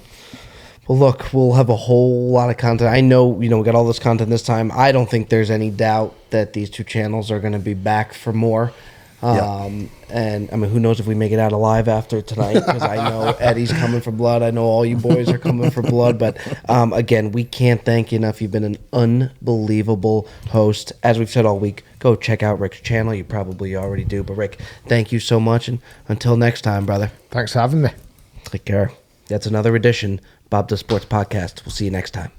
Well, look, we'll have a whole lot of content. I know, we got all this content this time. I don't think there's any doubt that these two channels are going to be back for more. And I mean, who knows if we make it out alive after tonight, because I know Eddie's coming for blood. I know all you boys are coming for blood. But again, we can't thank you enough. You've been an unbelievable host. As we've said all week, go check out Rick's channel. You probably already do. But Rick, thank you so much. And until next time, brother. Thanks for having me. Take care. That's another edition, Bob Does Sports Podcast. We'll see you next time.